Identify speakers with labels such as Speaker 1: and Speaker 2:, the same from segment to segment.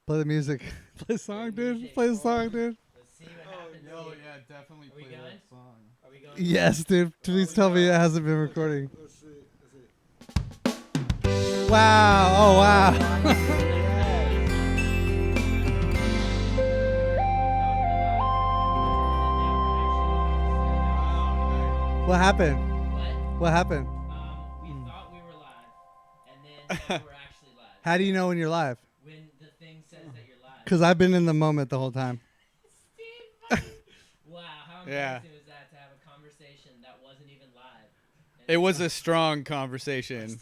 Speaker 1: Play the music. Play the song, dude. Play the song, dude.
Speaker 2: Let's see what happens.
Speaker 3: Oh, yeah, definitely
Speaker 2: Are we
Speaker 3: play
Speaker 2: going?
Speaker 3: that song.
Speaker 2: Are we going?
Speaker 1: Yes, dude. Please tell me it hasn't been recording.
Speaker 3: Let's see.
Speaker 1: Wow. Oh, wow. What happened? What happened?
Speaker 2: We thought we were live, and then now we're actually live.
Speaker 1: How do you know when you're live?
Speaker 2: When the thing says that you're live.
Speaker 1: Because I've been in the moment the whole time.
Speaker 2: Wow, how
Speaker 3: Yeah.
Speaker 2: embarrassing was that to have a conversation that wasn't even live? And
Speaker 3: It was a strong conversation.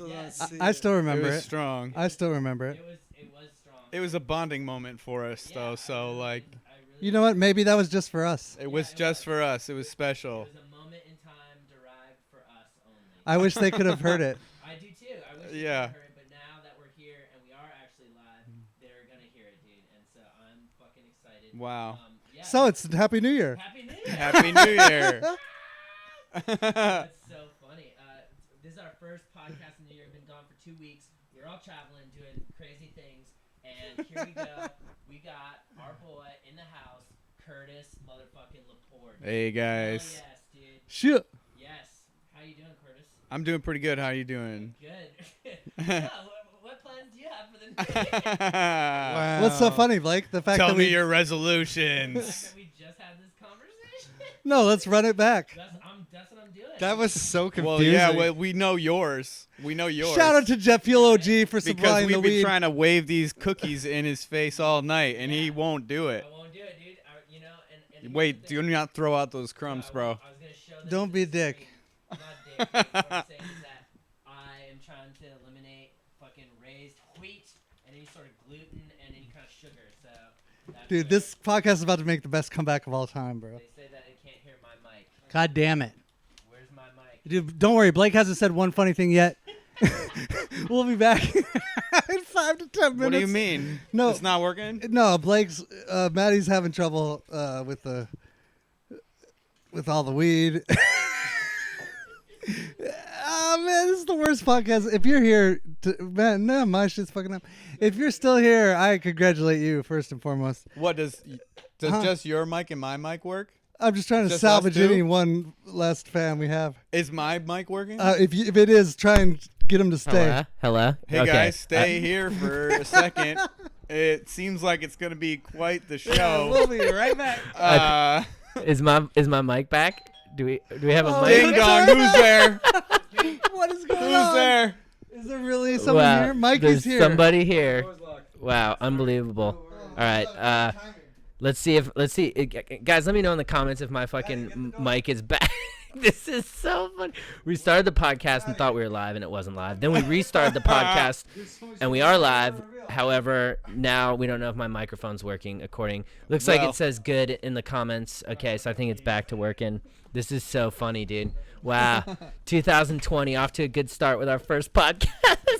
Speaker 1: I still remember
Speaker 3: It was
Speaker 1: it.
Speaker 3: strong.
Speaker 1: I still remember it.
Speaker 2: It was strong.
Speaker 3: It was a bonding moment for us, though. So, like,
Speaker 1: You know what? Maybe that was just for us.
Speaker 3: it was just for us. It was special.
Speaker 2: It was a moment in time derived for us only.
Speaker 1: I wish they could have heard it.
Speaker 2: I do too. I wish they
Speaker 3: Yeah.
Speaker 2: could have heard it, but now that we're here and we are actually live, they're gonna hear it, dude. And so I'm fucking excited.
Speaker 3: Wow.
Speaker 2: Yeah.
Speaker 1: So it's Happy New Year.
Speaker 2: Happy New Year.
Speaker 3: Happy New Year.
Speaker 2: That's so funny. This is our first podcast in the year. We've been gone for 2 weeks. We're all traveling, doing crazy things, and here we go. We got our boy in the house, Curtis motherfucking LEPORE.
Speaker 3: Hey, guys.
Speaker 2: Hell yes, dude.
Speaker 1: Shit.
Speaker 2: Yes. How you doing, Curtis?
Speaker 3: I'm doing pretty good. How you doing?
Speaker 2: Good. Yeah, what plans do you have for the new year?
Speaker 3: Wow.
Speaker 1: What's so funny, Blake? The fact
Speaker 3: Tell
Speaker 1: that
Speaker 3: me
Speaker 1: we
Speaker 3: your
Speaker 2: The
Speaker 3: resolutions.
Speaker 2: fact that we just had this conversation.
Speaker 1: No, let's run it back.
Speaker 2: That's what I'm doing.
Speaker 4: That was so confusing.
Speaker 3: Well, yeah, well, we know yours. We know yours.
Speaker 1: Shout out to Jet Fuel OG for
Speaker 3: because
Speaker 1: supplying
Speaker 3: we've
Speaker 1: the
Speaker 3: been
Speaker 1: weed.
Speaker 3: trying to wave these cookies in his face all night, and he won't do it.
Speaker 2: I won't do it, dude. You know, and
Speaker 3: Wait, do not throw out those crumbs,
Speaker 2: I
Speaker 3: bro.
Speaker 2: was gonna show this
Speaker 1: Don't
Speaker 2: to
Speaker 1: be a
Speaker 2: the
Speaker 1: dick.
Speaker 2: screen. I'm not a dick. What I'm saying is that I am trying to eliminate fucking raised wheat and any sort of gluten and any kind of sugar. So, that's
Speaker 1: Dude,
Speaker 2: what-
Speaker 1: this podcast is about to make the best comeback of all time, bro.
Speaker 2: They say that it can't hear my mic.
Speaker 1: God damn it.
Speaker 2: Where's my mic?
Speaker 1: Dude, don't worry. Blake hasn't said one funny thing yet. We'll be back in 5 to 10 minutes.
Speaker 3: What do you mean?
Speaker 1: No.
Speaker 3: It's not working?
Speaker 1: No, Blake's Matty's having trouble with all the weed. Oh man, this is the worst podcast. If you're here, man, no, my shit's fucking up. If you're still here, I congratulate you first and foremost.
Speaker 3: What does just your mic and my mic work?
Speaker 1: I'm just trying to
Speaker 3: Just us
Speaker 1: salvage
Speaker 3: two?
Speaker 1: any one last fan we have.
Speaker 3: Is my mic working?
Speaker 1: If it is, try and get him to stay.
Speaker 5: Hello.
Speaker 3: Hey
Speaker 5: Okay.
Speaker 3: guys, stay here for a second. It seems like it's gonna be quite the show.
Speaker 1: We'll be right back.
Speaker 5: Is my mic back? Do we have a
Speaker 1: Oh,
Speaker 5: mic?
Speaker 3: Ding dong, who's there?
Speaker 1: What is going
Speaker 3: Who's
Speaker 1: on?
Speaker 3: there?
Speaker 1: Is there really someone
Speaker 5: Wow,
Speaker 1: here? Mike
Speaker 5: there's
Speaker 1: is here.
Speaker 5: somebody here. Wow, unbelievable. All right, let's see, guys. Let me know in the comments if my fucking mic is back. This is so fun. We started the podcast and thought we were live, and it wasn't live. Then we restarted the podcast, and we are live. However, now we don't know if my microphone's working. Looks like
Speaker 3: Well.
Speaker 5: it says good in the comments. Okay, so I think it's back to working. This is so funny, dude. Wow, 2020 off to a good start with our first podcast.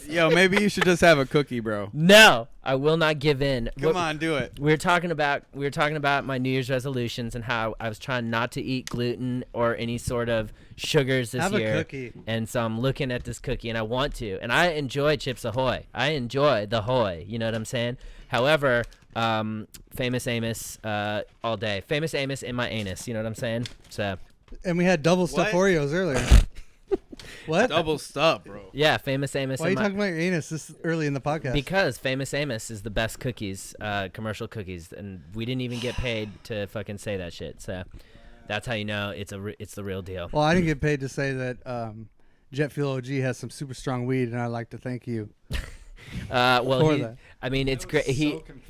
Speaker 3: Yo, maybe you should just have a cookie, bro.
Speaker 5: No, I will not give in.
Speaker 3: Come on, do it.
Speaker 5: We were talking about my New Year's resolutions and how I was trying not to eat gluten or any sort of sugars this
Speaker 1: Have
Speaker 5: year.
Speaker 1: a cookie.
Speaker 5: And so I'm looking at this cookie and I want to. And I enjoy Chips Ahoy. I enjoy the Hoy. You know what I'm saying? However, Famous Amos all day. Famous Amos in my anus. You know what I'm saying? So
Speaker 1: And we had double stuffed
Speaker 3: What?
Speaker 1: Oreos earlier. What?
Speaker 3: Double stop, bro.
Speaker 5: yeah, Famous Amos.
Speaker 1: Why are
Speaker 5: in
Speaker 1: you
Speaker 5: my,
Speaker 1: talking about your anus this early in the podcast?
Speaker 5: Because Famous Amos is the best cookies, commercial cookies, and we didn't even get paid to fucking say that shit. So that's how you know it's the real deal.
Speaker 1: Well, I didn't get paid to say that Jet Fuel OG has some super strong weed, and I'd like to thank you.
Speaker 5: Well,
Speaker 1: For that.
Speaker 5: I mean, it's great.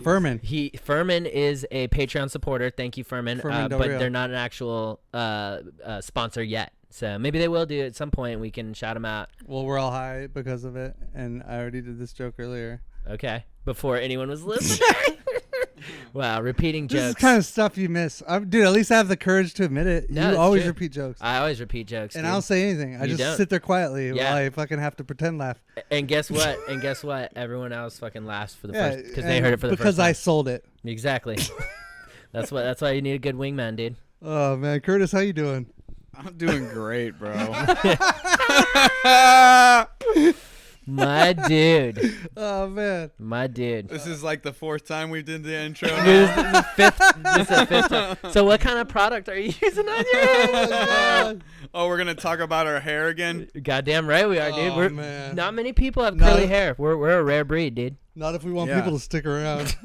Speaker 1: Furman.
Speaker 5: Furmin is a Patreon supporter. Thank you, Furmin.
Speaker 1: Furman Del
Speaker 5: But
Speaker 1: Rio.
Speaker 5: they're not an actual sponsor yet. So maybe they will do it at some point. We can shout them out.
Speaker 1: Well, we're all high because of it, and I already did this joke earlier.
Speaker 5: Okay, before anyone was listening. Wow, repeating
Speaker 1: This
Speaker 5: jokes.
Speaker 1: is kind of stuff you miss. Dude, at least I have the courage to admit it.
Speaker 5: No,
Speaker 1: You
Speaker 5: it's
Speaker 1: always
Speaker 5: true.
Speaker 1: repeat jokes.
Speaker 5: I always repeat jokes.
Speaker 1: And
Speaker 5: dude.
Speaker 1: I don't say anything. I
Speaker 5: You
Speaker 1: just
Speaker 5: don't.
Speaker 1: sit there quietly
Speaker 5: Yeah.
Speaker 1: while I fucking have to pretend laugh.
Speaker 5: And guess what? Everyone else fucking laughs for the first because they
Speaker 1: and
Speaker 5: heard it for the
Speaker 1: because
Speaker 5: first time.
Speaker 1: I sold it.
Speaker 5: Exactly. That's why you need a good wingman, dude.
Speaker 1: Oh man, Curtis, how you doing?
Speaker 3: I'm doing great, bro.
Speaker 5: My dude.
Speaker 1: Oh man.
Speaker 5: My dude.
Speaker 3: This is like the 4th time we did the intro.
Speaker 5: This
Speaker 3: now.
Speaker 5: is the fifth time. So what kind of product are you using on your hair?
Speaker 3: Oh, we're gonna talk about our hair again.
Speaker 5: Goddamn right we are, dude.
Speaker 1: Oh, man.
Speaker 5: Not many people have
Speaker 1: Not
Speaker 5: curly
Speaker 1: if-
Speaker 5: hair. We're a rare breed, dude.
Speaker 1: Not if we want
Speaker 3: Yeah.
Speaker 1: people to stick around.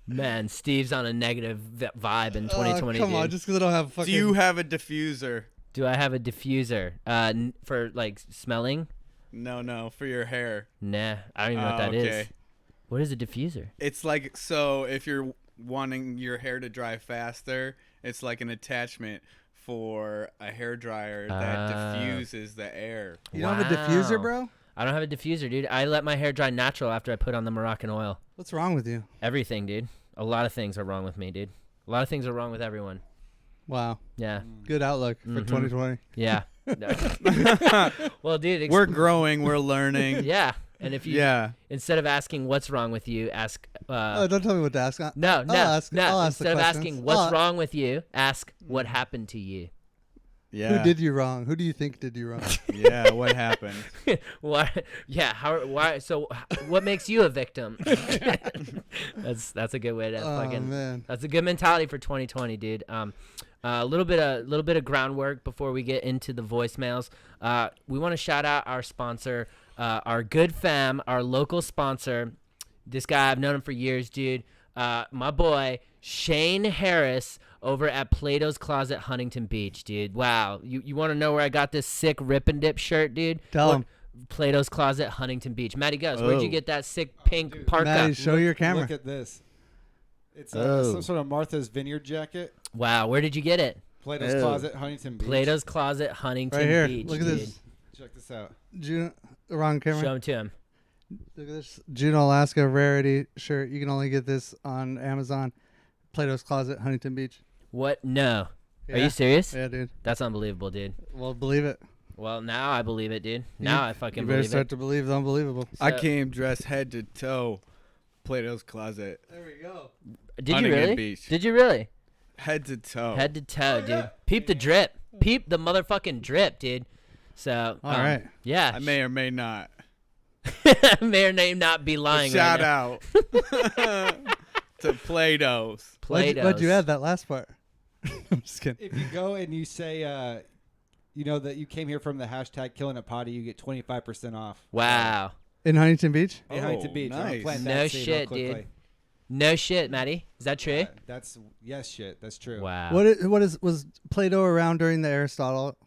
Speaker 5: Man, Steve's on a negative vibe in 2020.
Speaker 1: Come on,
Speaker 5: dude.
Speaker 1: just because I don't have fucking.
Speaker 3: Do you have a diffuser?
Speaker 5: Do I have a diffuser? For like smelling?
Speaker 3: No, for your hair.
Speaker 5: Nah, I don't even know what that is.
Speaker 3: Okay.
Speaker 5: What is a diffuser?
Speaker 3: It's like, so if you're wanting your hair to dry faster, it's like an attachment for a hair dryer that diffuses the air.
Speaker 1: You don't have a diffuser,
Speaker 5: Wow.
Speaker 1: bro?
Speaker 5: I don't have a diffuser, dude. I let my hair dry natural after I put on the Moroccan oil.
Speaker 1: What's wrong with you?
Speaker 5: Everything, dude. A lot of things are wrong with me, dude. A lot of things are wrong with everyone.
Speaker 1: Wow.
Speaker 5: Yeah.
Speaker 1: Good outlook for
Speaker 5: Mhm.
Speaker 1: 2020.
Speaker 5: Yeah. Well, dude.
Speaker 3: We're growing, we're learning.
Speaker 5: Yeah. And if you instead of asking what's wrong with you, ask.
Speaker 1: Oh, don't tell me what to ask.
Speaker 5: No.
Speaker 1: I'll ask the
Speaker 5: Instead of
Speaker 1: questions.
Speaker 5: asking what's wrong with you, ask what happened to you.
Speaker 3: Yeah.
Speaker 1: Who did you wrong? Who do you think did you wrong?
Speaker 3: Yeah, what happened?
Speaker 5: Why? Yeah. How? Why? So, what makes you a victim? That's a good way to fucking.
Speaker 1: Man.
Speaker 5: That's a good mentality for 2020, dude. A little bit of groundwork before we get into the voicemails. We want to shout out our sponsor, our good fam, our local sponsor. This guy, I've known him for years, dude. My boy Shane Harris over at Plato's Closet, Huntington Beach, dude. Wow, you want to know where I got this sick Rip and Dip shirt, dude?
Speaker 1: Tell him.
Speaker 5: Plato's Closet, Huntington Beach. Matty goes. Where'd you get that sick pink
Speaker 4: dude.
Speaker 5: parka?
Speaker 1: Maddie, show your camera.
Speaker 4: Look at this. It's
Speaker 5: Oh.
Speaker 4: some sort of Martha's Vineyard jacket.
Speaker 5: Wow, where did you get it?
Speaker 4: Plato's
Speaker 3: Ew.
Speaker 4: Closet, Huntington Beach.
Speaker 5: Plato's Closet, Huntington
Speaker 1: Right here.
Speaker 5: Beach.
Speaker 1: Look at
Speaker 5: dude.
Speaker 1: this.
Speaker 4: Check this out.
Speaker 1: Wrong camera.
Speaker 5: Show him to him.
Speaker 1: Look at this Juneau, Alaska rarity shirt. You can only get this on Amazon. Plato's Closet, Huntington Beach.
Speaker 5: What? No. Are
Speaker 1: Yeah.
Speaker 5: you serious?
Speaker 1: Yeah, dude.
Speaker 5: That's unbelievable, dude.
Speaker 1: Well, believe it.
Speaker 5: Well, now I believe it, dude. Now I fucking
Speaker 1: You better
Speaker 5: believe
Speaker 1: start
Speaker 5: it.
Speaker 1: to believe the unbelievable.
Speaker 3: I
Speaker 5: So-
Speaker 3: came dressed head to toe. Plato's Closet.
Speaker 1: There we go.
Speaker 5: Did you
Speaker 3: Huntington
Speaker 5: really?
Speaker 3: Beach.
Speaker 5: Did you really?
Speaker 3: Head to toe.
Speaker 5: Head to toe, dude. Peep the drip. Peep the motherfucking drip, dude. So,
Speaker 1: All right.
Speaker 5: Yeah.
Speaker 3: I may or may not.
Speaker 5: may or may not be lying.
Speaker 3: Shout
Speaker 5: right now.
Speaker 3: out to Plato's.
Speaker 1: Why'd you add that last part? I'm just kidding.
Speaker 4: If you go and you say, you know, that you came here from the hashtag KILLINIT potty, you get 25% off.
Speaker 5: Wow.
Speaker 1: In Huntington Beach?
Speaker 4: In Huntington
Speaker 3: Oh,
Speaker 4: Beach. I'm gonna
Speaker 3: nice.
Speaker 4: plant
Speaker 5: No
Speaker 4: that seed real
Speaker 5: shit, dude.
Speaker 4: quickly.
Speaker 5: No shit, Matty. Is that true?
Speaker 4: That's yes, shit. That's true.
Speaker 5: Wow.
Speaker 1: Was Plato around during the Aristotle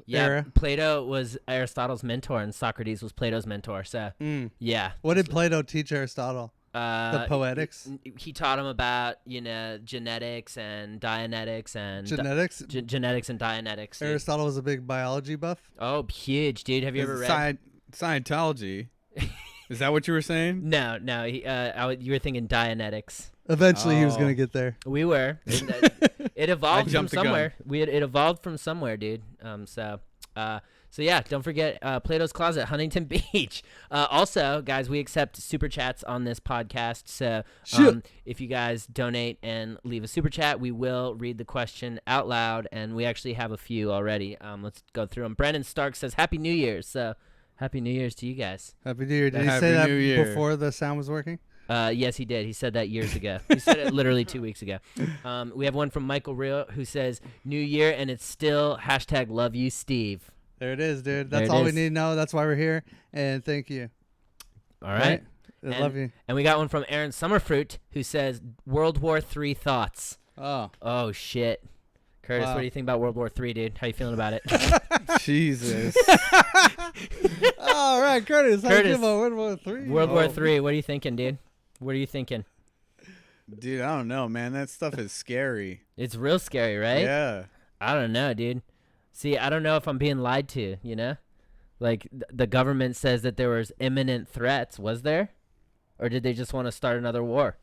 Speaker 5: Yeah,
Speaker 1: era?
Speaker 5: Plato was Aristotle's mentor, and Socrates was Plato's mentor. So, yeah.
Speaker 1: What did Plato teach Aristotle? The
Speaker 5: Uh,
Speaker 1: poetics?
Speaker 5: he taught him about genetics and Dianetics and
Speaker 1: Genetics?
Speaker 5: genetics and Dianetics. Dude.
Speaker 1: Aristotle was a big biology buff?
Speaker 5: Oh, huge, dude. Have you ever read?
Speaker 3: Scientology. Is that what you were saying?
Speaker 5: No. You were thinking Dianetics.
Speaker 1: Eventually he was going to
Speaker 3: Oh.
Speaker 1: get there.
Speaker 5: We were. It evolved from
Speaker 3: jumped the gun.
Speaker 5: somewhere. It evolved from somewhere, dude. So yeah, don't forget Plato's Closet, Huntington Beach. Also, guys, we accept super chats on this podcast. So if you guys donate and leave a super chat, we will read the question out loud, and we actually have a few already. Let's go through them. Brennan Stark says, "Happy New Year's." So happy New Year's to you guys.
Speaker 1: Happy New Year. Did he
Speaker 3: Happy
Speaker 1: say that
Speaker 3: New Year.
Speaker 1: before the sound was working?
Speaker 5: Yes, he did. He said that years ago. He said it literally 2 weeks ago. We have one from Michael Rio who says, "New Year, and it's still hashtag love you, Steve."
Speaker 1: There it is, dude.
Speaker 5: There
Speaker 1: That's
Speaker 5: it
Speaker 1: all we
Speaker 5: is.
Speaker 1: need to know. That's why we're here. And thank you.
Speaker 5: All right.
Speaker 1: I love you.
Speaker 5: And we got one from Aaron Summerfruit who says, World War III thoughts.
Speaker 1: Oh.
Speaker 5: Oh, shit. Curtis,
Speaker 1: Wow.
Speaker 5: what do you think about World War III, dude? How you feeling about it?
Speaker 3: Jesus.
Speaker 1: All right, Curtis. How you
Speaker 5: Curtis.
Speaker 1: feel about World War III?
Speaker 5: World War III, what are you thinking, dude? What are you thinking?
Speaker 3: Dude, I don't know, man. That stuff is scary.
Speaker 5: It's real scary, right?
Speaker 3: Yeah.
Speaker 5: I don't know, dude. See, I don't know if I'm being lied to, you know? Like, the government says that there was imminent threats. Was there? Or did they just want to start another war?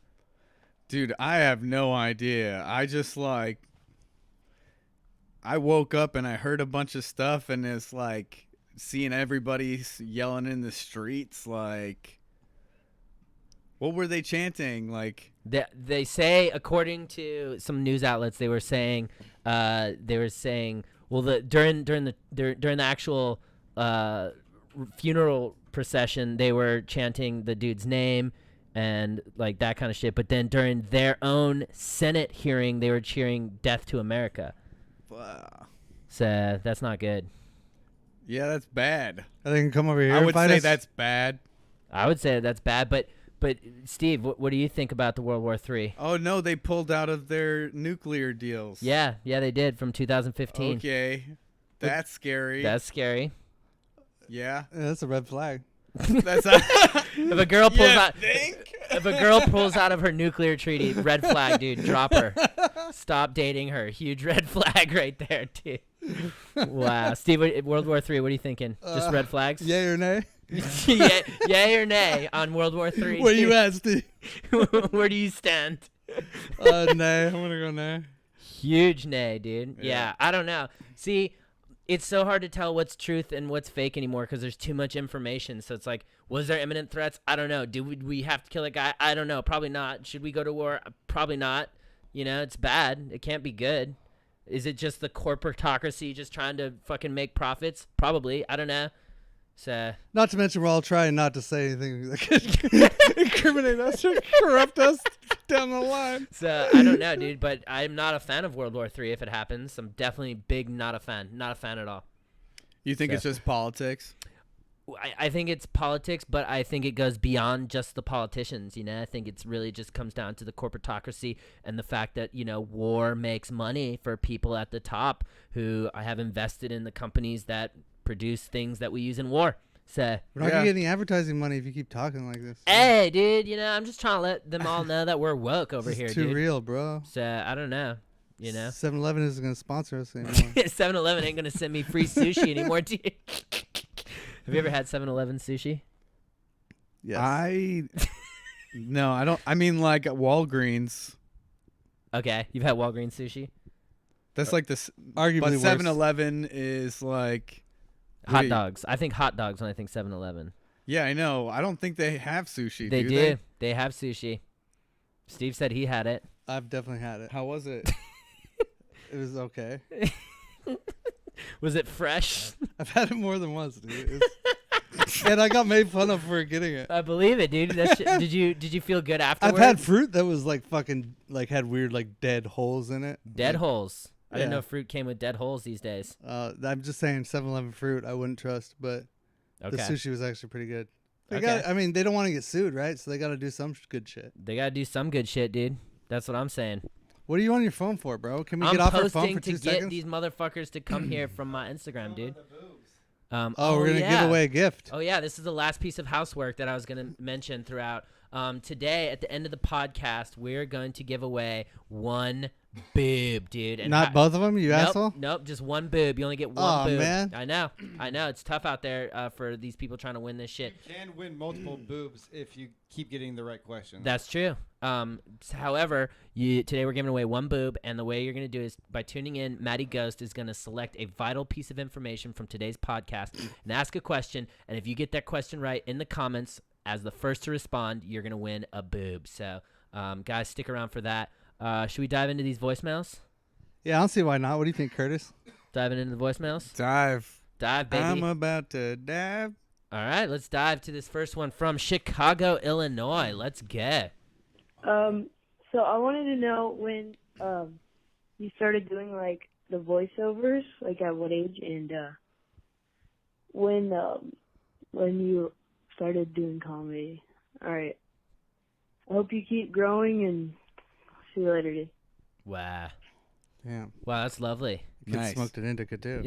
Speaker 3: Dude, I have no idea. I just I woke up and I heard a bunch of stuff, and it's like seeing everybody yelling in the streets. Like, what were they chanting? Like,
Speaker 5: They say, according to some news outlets, they were saying, well, during the actual funeral procession, they were chanting the dude's name and like that kind of shit. But then during their own Senate hearing, they were cheering "Death to America."
Speaker 3: Wow.
Speaker 5: So that's not good.
Speaker 3: Yeah, that's bad.
Speaker 1: They can come over here.
Speaker 3: I
Speaker 1: and
Speaker 3: would
Speaker 1: fight
Speaker 3: say
Speaker 1: us.
Speaker 3: that's bad.
Speaker 5: I would say that's bad. But Steve, what do you think about the World War III?
Speaker 3: Oh no, they pulled out of their nuclear deals.
Speaker 5: Yeah, they did from 2015.
Speaker 3: Okay, that's scary.
Speaker 5: That's scary.
Speaker 3: Yeah,
Speaker 1: Yeah, that's a red flag.
Speaker 3: that's.
Speaker 5: If a girl pulls out,
Speaker 3: Think?
Speaker 5: if a girl pulls out of her nuclear treaty, red flag, dude. Drop her. Stop dating her. Huge red flag right there, dude. Wow, Steve, World War III. What are you thinking? Just red flags?
Speaker 1: Yay or nay?
Speaker 5: Yay or nay on World War III?
Speaker 1: Where you at, Steve?
Speaker 5: Where do you stand?
Speaker 1: Nay. I'm gonna go nay.
Speaker 5: Huge nay, dude.
Speaker 3: Yeah.
Speaker 5: Yeah, I don't know. See, it's so hard to tell what's truth and what's fake anymore because there's too much information. So it's like, was there imminent threats? I don't know. Did we have to kill a guy? I don't know. Probably not. Should we go to war? Probably not. You know, it's bad. It can't be good. Is it just the corporatocracy just trying to fucking make profits? Probably. I don't know. So
Speaker 1: Not to mention, we're all trying not to say anything that could incriminate us or corrupt us down the line.
Speaker 5: So I don't know, dude, but I'm not a fan of World War III if it happens. I'm definitely big not a fan. Not a fan at all.
Speaker 3: You think
Speaker 5: So-
Speaker 3: it's just politics?
Speaker 5: I think it's politics, but I think it goes beyond just the politicians, you know? I think it's really just comes down to the corporatocracy and the fact that, you know, war makes money for people at the top who have invested in the companies that produce things that we use in war. So,
Speaker 1: We're not gonna get any advertising money if you keep talking like this.
Speaker 5: hey, dude, you know, I'm just trying to let them all know that we're woke over
Speaker 1: This
Speaker 5: here,
Speaker 1: is too
Speaker 5: dude.
Speaker 1: real, bro.
Speaker 5: So, I don't know, you know?
Speaker 1: 7-Eleven isn't gonna sponsor us anymore.
Speaker 5: 7-Eleven ain't going to send me free sushi anymore, dude. Have you ever had 7-Eleven sushi?
Speaker 1: Yes.
Speaker 3: No, I don't. I mean, like at Walgreens.
Speaker 5: Okay, you've had Walgreens sushi?
Speaker 3: That's like this.
Speaker 1: Arguably
Speaker 3: But
Speaker 1: worse.
Speaker 3: 7-Eleven is like
Speaker 5: Hot
Speaker 3: Wait.
Speaker 5: dogs. I think hot dogs when I think 7-Eleven.
Speaker 3: Yeah, I know. I don't think they have sushi.
Speaker 5: They
Speaker 3: do.
Speaker 5: do. They have sushi. Steve said he had it.
Speaker 1: I've definitely had it.
Speaker 3: How was it?
Speaker 1: It was okay.
Speaker 5: Was it fresh?
Speaker 1: I've had it more than once, dude. And I got made fun of for getting it.
Speaker 5: I believe it, dude. That shit, did you feel good afterwards?
Speaker 1: I've had fruit that was like fucking like had weird like dead holes in it.
Speaker 5: dead holes. I didn't
Speaker 1: Yeah.
Speaker 5: know fruit came with dead holes these days.
Speaker 1: I'm just saying 7-Eleven fruit I wouldn't trust, but
Speaker 5: Okay.
Speaker 1: the sushi was actually pretty good. They
Speaker 5: Okay.
Speaker 1: I mean, they don't want to get sued, right? So they got to do some good shit.
Speaker 5: They gotta do some good shit, dude. That's what I'm saying.
Speaker 1: What are you on your phone for, bro? Can we
Speaker 5: I'm
Speaker 1: get off our phone
Speaker 5: posting
Speaker 1: for
Speaker 5: to
Speaker 1: 2
Speaker 5: get
Speaker 1: seconds?
Speaker 5: these motherfuckers to come here from my Instagram, dude.
Speaker 1: Oh, we're gonna
Speaker 5: yeah.
Speaker 1: give away a gift.
Speaker 5: Oh yeah, this is the last piece of housework that I was gonna mention throughout. Today, at the end of the podcast, we're going to give away one boob, dude. And
Speaker 1: Not both of them, you
Speaker 5: nope,
Speaker 1: asshole.
Speaker 5: Nope, just one boob. You only get one
Speaker 1: Aw,
Speaker 5: boob.
Speaker 1: man.
Speaker 5: I know. It's tough out there for these people trying to win this shit.
Speaker 4: You can win multiple boobs if you keep getting the right questions.
Speaker 5: That's true. However, today we're giving away one boob, and the way you're going to do is by tuning in, Matty Ghost is going to select a vital piece of information from today's podcast and ask a question. And if you get that question right in the comments as the first to respond, you're going to win a boob. So, guys, stick around for that. Should we dive into these voicemails?
Speaker 1: Yeah, I don't see why not. What do you think, Curtis?
Speaker 5: Diving into the voicemails?
Speaker 3: Dive.
Speaker 5: Dive, baby.
Speaker 3: I'm about to dive.
Speaker 5: All right, let's dive to this first one from Chicago, Illinois. Let's go.
Speaker 6: So I wanted to know when you started doing like the voiceovers, like at what age, and when you started doing comedy. All right. I hope you keep growing, and see you later, dude.
Speaker 5: Wow.
Speaker 1: Damn.
Speaker 5: Wow, that's lovely.
Speaker 1: Kid
Speaker 3: Nice.
Speaker 1: smoked an indica too.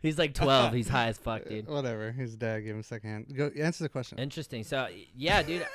Speaker 5: He's like 12. He's high as fuck, dude.
Speaker 1: Whatever. His dad gave him a second hand. Go answer the question.
Speaker 5: Interesting. So yeah, dude,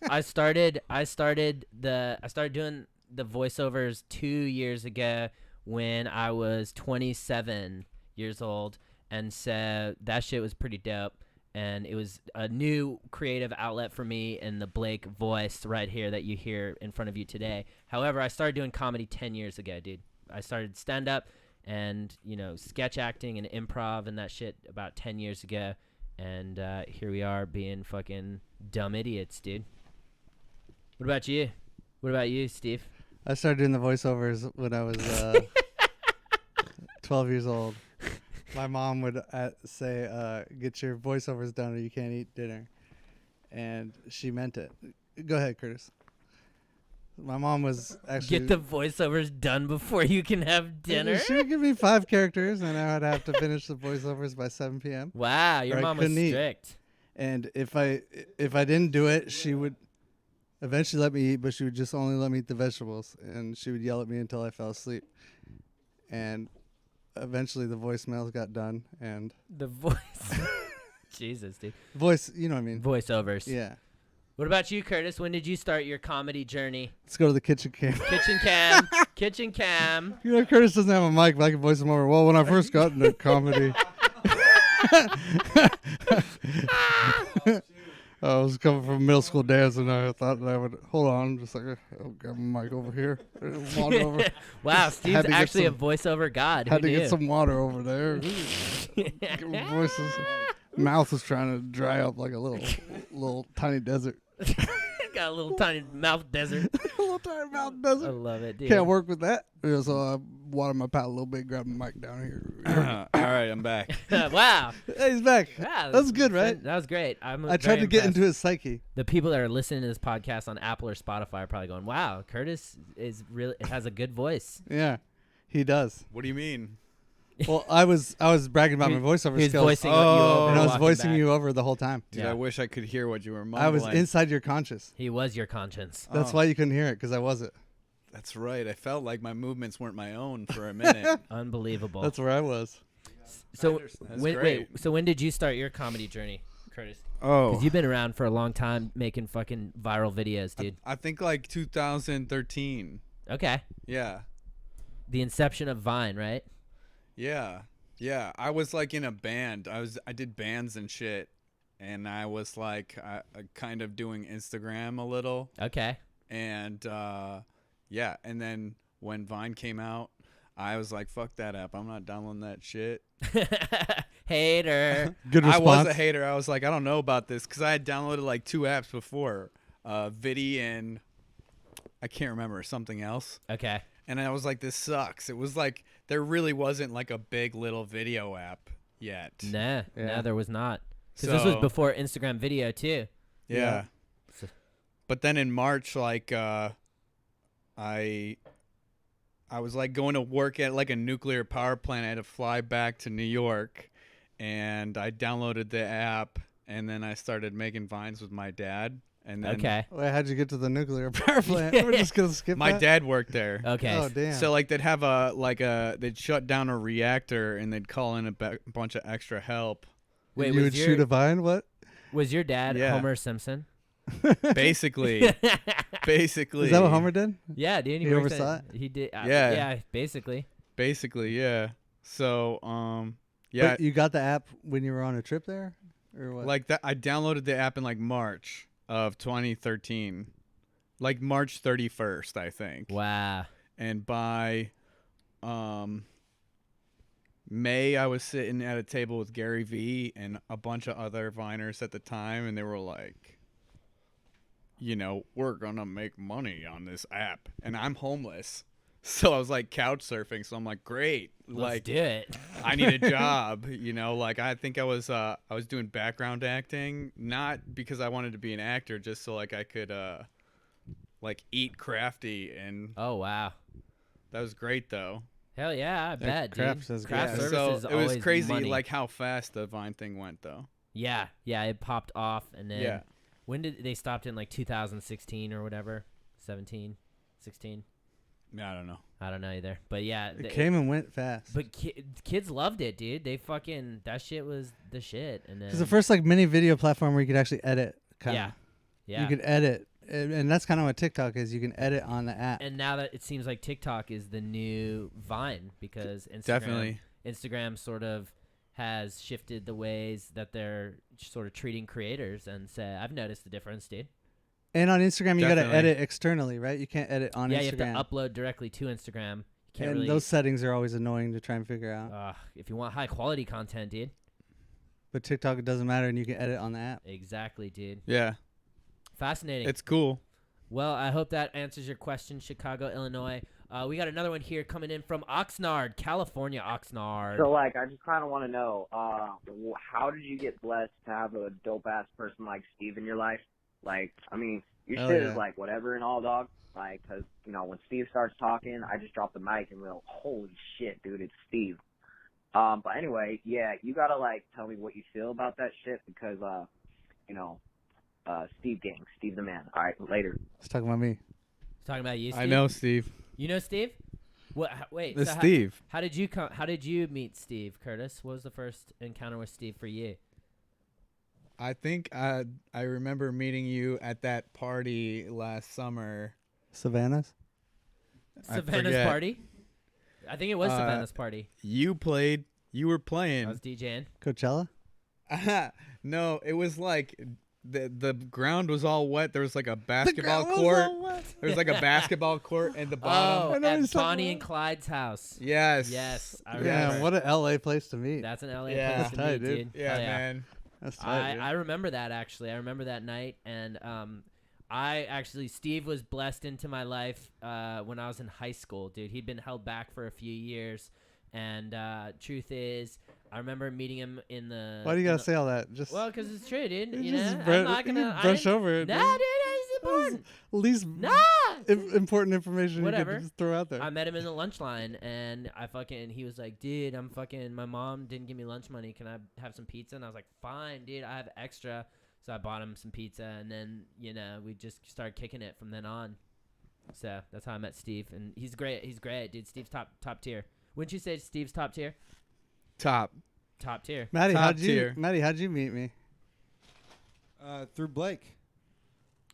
Speaker 5: I started doing the voiceovers 2 years ago when I was 27 years old, and so that shit was pretty dope. And it was a new creative outlet for me in the Blake voice right here that you hear in front of you today. However, I started doing comedy 10 years ago, dude. I started stand-up and, sketch acting and improv and that shit about 10 years ago. And here we are being fucking dumb idiots, dude. What about you? What about you, Steve?
Speaker 1: I started doing the voiceovers when I was 12 years old. my mom would say, "Get your voiceovers done, or you can't eat dinner," and she meant it. Go ahead, Curtis. My mom was actually
Speaker 5: Get the voiceovers done before you can have dinner.
Speaker 1: She would give me 5 characters, and I would have to finish the voiceovers by 7 p.m.
Speaker 5: Wow, your
Speaker 1: Or I
Speaker 5: mom was
Speaker 1: couldn't eat.
Speaker 5: strict.
Speaker 1: And if I didn't do it, she would eventually let me eat, but she would just only let me eat the vegetables, and she would yell at me until I fell asleep. And eventually, the voicemails got done, and
Speaker 5: The voice. Jesus, dude.
Speaker 1: voice, you know what I mean?
Speaker 5: Voiceovers.
Speaker 1: Yeah.
Speaker 5: What about you, Curtis? When did you start your comedy journey?
Speaker 1: Let's go to the kitchen cam.
Speaker 5: Kitchen cam. Kitchen cam.
Speaker 1: You know, Curtis doesn't have a mic, but I can voice him over. Well, when I first got into comedy, I was coming from middle school dance, and I thought that I would hold on, just like I'll grab my mic over here, water over.
Speaker 5: Wow, Steve's
Speaker 1: Had to get
Speaker 5: actually a
Speaker 1: some-
Speaker 5: voiceover god.
Speaker 1: Had
Speaker 5: Who
Speaker 1: to
Speaker 5: knew?
Speaker 1: get some water over there. Give me voices. Mouth was trying to dry up like a little tiny desert.
Speaker 5: Got a little tiny mouth desert.
Speaker 1: A little tiny mouth
Speaker 5: I
Speaker 1: desert.
Speaker 5: love it, dude.
Speaker 1: Can't work with that. So I watered my palate a little bit, grabbed my mic down here.
Speaker 3: All right, I'm back.
Speaker 5: Wow.
Speaker 1: Hey, he's back.
Speaker 5: Yeah,
Speaker 1: That's good, right?
Speaker 5: That was great.
Speaker 1: I
Speaker 5: very
Speaker 1: tried to get
Speaker 5: impressed.
Speaker 1: into his psyche.
Speaker 5: The people that are listening to this podcast on Apple or Spotify are probably going, "Wow, Curtis is really has a good voice."
Speaker 1: Yeah, he does.
Speaker 3: What do you mean?
Speaker 1: Well, I was bragging about my voiceover
Speaker 5: He was
Speaker 1: skills,
Speaker 5: voicing you
Speaker 3: Oh.
Speaker 5: over,
Speaker 1: and I was
Speaker 5: walking
Speaker 1: voicing
Speaker 5: back.
Speaker 1: you over the whole time.
Speaker 3: Dude,
Speaker 5: Yeah.
Speaker 3: I wish I could hear what you were mumbling.
Speaker 1: I was inside your conscious.
Speaker 5: He was your conscience.
Speaker 1: That's why you couldn't hear it, because I wasn't.
Speaker 3: That's right. I felt like my movements weren't my own for a minute.
Speaker 5: Unbelievable.
Speaker 1: That's where I was.
Speaker 5: So
Speaker 3: That's
Speaker 5: wait,
Speaker 3: great.
Speaker 5: so when did you start your comedy journey, Curtis?
Speaker 3: Oh,
Speaker 5: Because you've been around for a long time making fucking viral videos, dude.
Speaker 3: I think like 2013.
Speaker 5: Okay.
Speaker 3: Yeah.
Speaker 5: The inception of Vine, right?
Speaker 3: Yeah. Yeah. I was like in a band. I did bands and shit. And I was like kind of doing Instagram a little.
Speaker 5: Okay.
Speaker 3: And yeah. And then when Vine came out, I was like, fuck that app. I'm not downloading that shit.
Speaker 5: Hater.
Speaker 1: Good
Speaker 3: I
Speaker 1: response.
Speaker 3: was a hater. I was like, I don't know about this because I had downloaded like 2 apps before, Vidi and I can't remember something else.
Speaker 5: Okay.
Speaker 3: And I was like, this sucks. It was like there really wasn't like a big little video app yet.
Speaker 5: Nah,
Speaker 1: Yeah.
Speaker 5: there was not. Because this was
Speaker 3: So-
Speaker 5: before Instagram video too.
Speaker 3: Yeah.
Speaker 5: So-
Speaker 3: But then in March, like I was like going to work at like a nuclear power plant. I had to fly back to New York, and I downloaded the app, and then I started making vines with my dad. And then
Speaker 5: Okay.
Speaker 1: Wait, how'd you get to the nuclear power plant? We're just gonna skip
Speaker 3: my
Speaker 1: that.
Speaker 3: dad worked there.
Speaker 5: Okay.
Speaker 1: Oh damn.
Speaker 3: So like they'd have they'd shut down a reactor and they'd call in a bunch of extra help.
Speaker 5: Wait,
Speaker 1: you would shoot a vine? What?
Speaker 5: was your dad
Speaker 3: Yeah.
Speaker 5: Homer Simpson?
Speaker 3: Basically, basically.
Speaker 1: Is that what Homer did?
Speaker 5: Yeah, dude.
Speaker 1: He
Speaker 5: worked
Speaker 1: oversaw
Speaker 5: at- He did.
Speaker 3: Yeah.
Speaker 5: Yeah, basically.
Speaker 3: Basically, yeah. So yeah,
Speaker 1: But you got the app when you were on a trip there, or what?
Speaker 3: like that. I downloaded the app in like March of 2013, like March 31st, I think.
Speaker 5: Wow.
Speaker 3: And by May, I was sitting at a table with Gary Vee and a bunch of other Viners at the time, and they were like, you know, we're gonna make money on this app, and I'm homeless, so I was like couch surfing. So I'm like, great,
Speaker 5: Let's
Speaker 3: like
Speaker 5: do it.
Speaker 3: I need a job, you know. Like I think I was doing background acting, not because I wanted to be an actor, just so like I could like eat crafty, and
Speaker 5: Oh wow.
Speaker 3: that was great though.
Speaker 5: Hell yeah, I bet,
Speaker 1: craft
Speaker 5: dude.
Speaker 1: says
Speaker 5: Craft
Speaker 1: yeah.
Speaker 5: services
Speaker 3: So it was
Speaker 5: always
Speaker 3: crazy,
Speaker 5: money.
Speaker 3: like how fast the Vine thing went though.
Speaker 5: Yeah, it popped off, and then
Speaker 3: Yeah.
Speaker 5: when did they stopped in like 2016 or whatever, 17, 16?
Speaker 3: Yeah, I don't know.
Speaker 5: I don't know either, but yeah,
Speaker 1: it came and went fast.
Speaker 5: But kids loved it, dude. They fucking that shit was the shit, and then
Speaker 1: It's the first like mini video platform where you could actually edit. Kinda.
Speaker 5: yeah.
Speaker 1: You could edit, and that's kind of what TikTok is. You can edit on the app.
Speaker 5: And now that it seems like TikTok is the new Vine because
Speaker 3: Definitely.
Speaker 5: Instagram sort of has shifted the ways that they're sort of treating creators, and say I've noticed the difference, dude.
Speaker 1: And on Instagram, you got to
Speaker 3: Definitely.
Speaker 1: edit externally, right? You can't edit on
Speaker 5: Yeah,
Speaker 1: Instagram.
Speaker 5: you have to upload directly to Instagram. You can't
Speaker 1: and
Speaker 5: really.
Speaker 1: those settings are always annoying to try and figure out.
Speaker 5: If you want high quality content, dude.
Speaker 1: But TikTok, it doesn't matter, and you can edit on the app.
Speaker 5: Exactly, dude.
Speaker 3: Yeah,
Speaker 5: Fascinating.
Speaker 3: it's cool.
Speaker 5: Well, I hope that answers your question, Chicago, Illinois. We got another one here coming in from Oxnard, California. Oxnard.
Speaker 7: So, like, I just kind of want to know, how did you get blessed to have a dope-ass person like Steve in your life? Like, I mean, your
Speaker 1: Hell
Speaker 7: shit
Speaker 1: yeah.
Speaker 7: is, like, whatever and all, dog. Like, because, you know, when Steve starts talking, I just drop the mic and go, holy shit, dude, it's Steve. But anyway, yeah, you got to, like, tell me what you feel about that shit because, you know, Steve gang, Steve the man. All right, later.
Speaker 1: Let's talk about me.
Speaker 5: Talking about you, Steve?
Speaker 3: I know Steve.
Speaker 5: You know Steve? What? Wait.
Speaker 3: It's
Speaker 5: so
Speaker 3: Steve.
Speaker 5: How did you come? How did you meet Steve, Curtis? What was the first encounter with Steve for you?
Speaker 3: I think I remember meeting you at that party last summer.
Speaker 1: Savannah's?
Speaker 3: I
Speaker 5: Savannah's
Speaker 3: forget.
Speaker 5: party? I think it was Savannah's party.
Speaker 3: You played. You were
Speaker 5: I
Speaker 3: playing.
Speaker 5: was DJing.
Speaker 1: Coachella?
Speaker 3: No, it was like the ground was all wet. There was like a basketball court. There was like a basketball court at the bottom.
Speaker 5: Oh,
Speaker 1: I know
Speaker 5: at
Speaker 1: he's talking
Speaker 5: Bonnie
Speaker 1: about.
Speaker 5: and Clyde's house.
Speaker 3: Yes.
Speaker 5: Yes, I remember.
Speaker 1: Yeah, what an LA place to meet.
Speaker 5: That's an LA
Speaker 3: Yeah.
Speaker 5: place to
Speaker 1: Tight,
Speaker 5: meet,
Speaker 1: dude.
Speaker 5: dude.
Speaker 3: Yeah,
Speaker 5: Hell
Speaker 3: man.
Speaker 1: That's tight, dude.
Speaker 5: I remember that actually. I remember that night, and Steve was blessed into my life when I was in high school, dude. He'd been held back for a few years, and truth is, I remember meeting him in the.
Speaker 1: Why do you gotta say all that? Just
Speaker 5: Well, because it's true, dude. You
Speaker 1: just
Speaker 5: know,
Speaker 1: bru-
Speaker 5: I'm not
Speaker 1: you
Speaker 5: gonna
Speaker 1: brush over it.
Speaker 5: Nah,
Speaker 1: dude.
Speaker 5: dude, it's important.
Speaker 1: Least
Speaker 5: Nah.
Speaker 1: important information
Speaker 5: Whatever.
Speaker 1: you could just throw out there.
Speaker 5: I met him in the lunch line, and he was like, dude, my mom didn't give me lunch money. Can I have some pizza? And I was like, fine, dude, I have extra. So I bought him some pizza, and then, you know, we just started kicking it from then on. So that's how I met Steve, and he's great. He's great, dude. Steve's top tier. Wouldn't you say Steve's top tier?
Speaker 3: Top.
Speaker 5: Top tier.
Speaker 1: Matty,
Speaker 3: Top
Speaker 1: how'd
Speaker 3: tier.
Speaker 1: you meet me?
Speaker 4: Through Blake.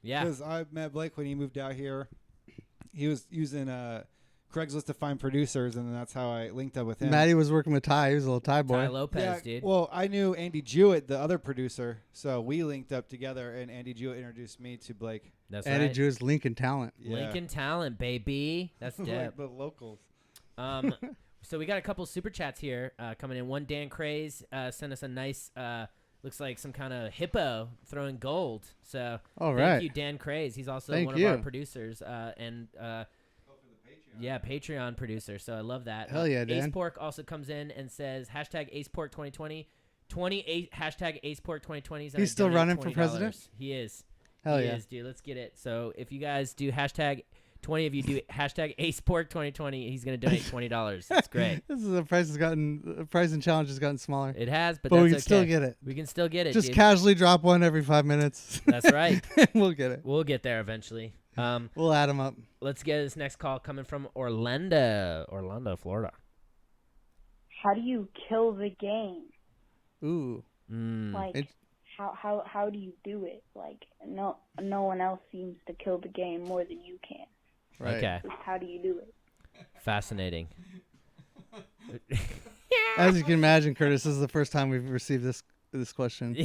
Speaker 5: Yeah.
Speaker 4: Because I met Blake when he moved out here. He was using Craigslist to find producers, and that's how I linked up with him.
Speaker 1: Matty was working with Ty. He was a little Ty boy.
Speaker 5: Ty Lopez,
Speaker 4: Yeah,
Speaker 5: dude.
Speaker 4: well, I knew Andy Jewett, the other producer, so we linked up together, and Andy Jewett introduced me to Blake.
Speaker 5: That's
Speaker 1: Andy
Speaker 5: right.
Speaker 1: Drew's Lincoln Talent.
Speaker 4: Yeah.
Speaker 5: Lincoln Talent, baby. That's dope.
Speaker 4: Like the locals.
Speaker 5: So we got a couple super chats here coming in. One, Dan Crays sent us a nice, looks like some kind of hippo throwing gold. So
Speaker 1: All
Speaker 5: thank
Speaker 1: right.
Speaker 5: you, Dan Crays. He's also
Speaker 1: Thank
Speaker 5: one of our
Speaker 1: you.
Speaker 5: producers and yeah, Patreon producer. So I love that.
Speaker 1: Hell yeah, Dan.
Speaker 5: Ace Pork also comes in and says hashtag AcePork 2020. Hashtag AcePork 2020.
Speaker 1: He's still running for president?
Speaker 5: He is.
Speaker 1: Hell
Speaker 5: He
Speaker 1: yeah.
Speaker 5: is, dude. Let's get it. So if you guys do hashtag 20 of you do hashtag AcePork 2020, he's gonna donate $20. That's great.
Speaker 1: This is the price and challenge has gotten smaller.
Speaker 5: It has, but
Speaker 1: But
Speaker 5: that's
Speaker 1: we can
Speaker 5: okay.
Speaker 1: still get it.
Speaker 5: We can still get it.
Speaker 1: Just
Speaker 5: dude.
Speaker 1: casually drop one every 5 minutes.
Speaker 5: That's right.
Speaker 1: We'll get it.
Speaker 5: We'll get there eventually.
Speaker 1: We'll add them up.
Speaker 5: Let's get this next call coming from Orlando, Florida.
Speaker 8: How do you kill the game?
Speaker 1: Ooh.
Speaker 8: Like,
Speaker 1: It-
Speaker 8: how do you do it? Like, no one else seems to kill the game more than you can.
Speaker 1: Right.
Speaker 5: Okay.
Speaker 8: Just how do you do it?
Speaker 5: Fascinating.
Speaker 1: As you can imagine, Curtis, this is the first time we've received this question.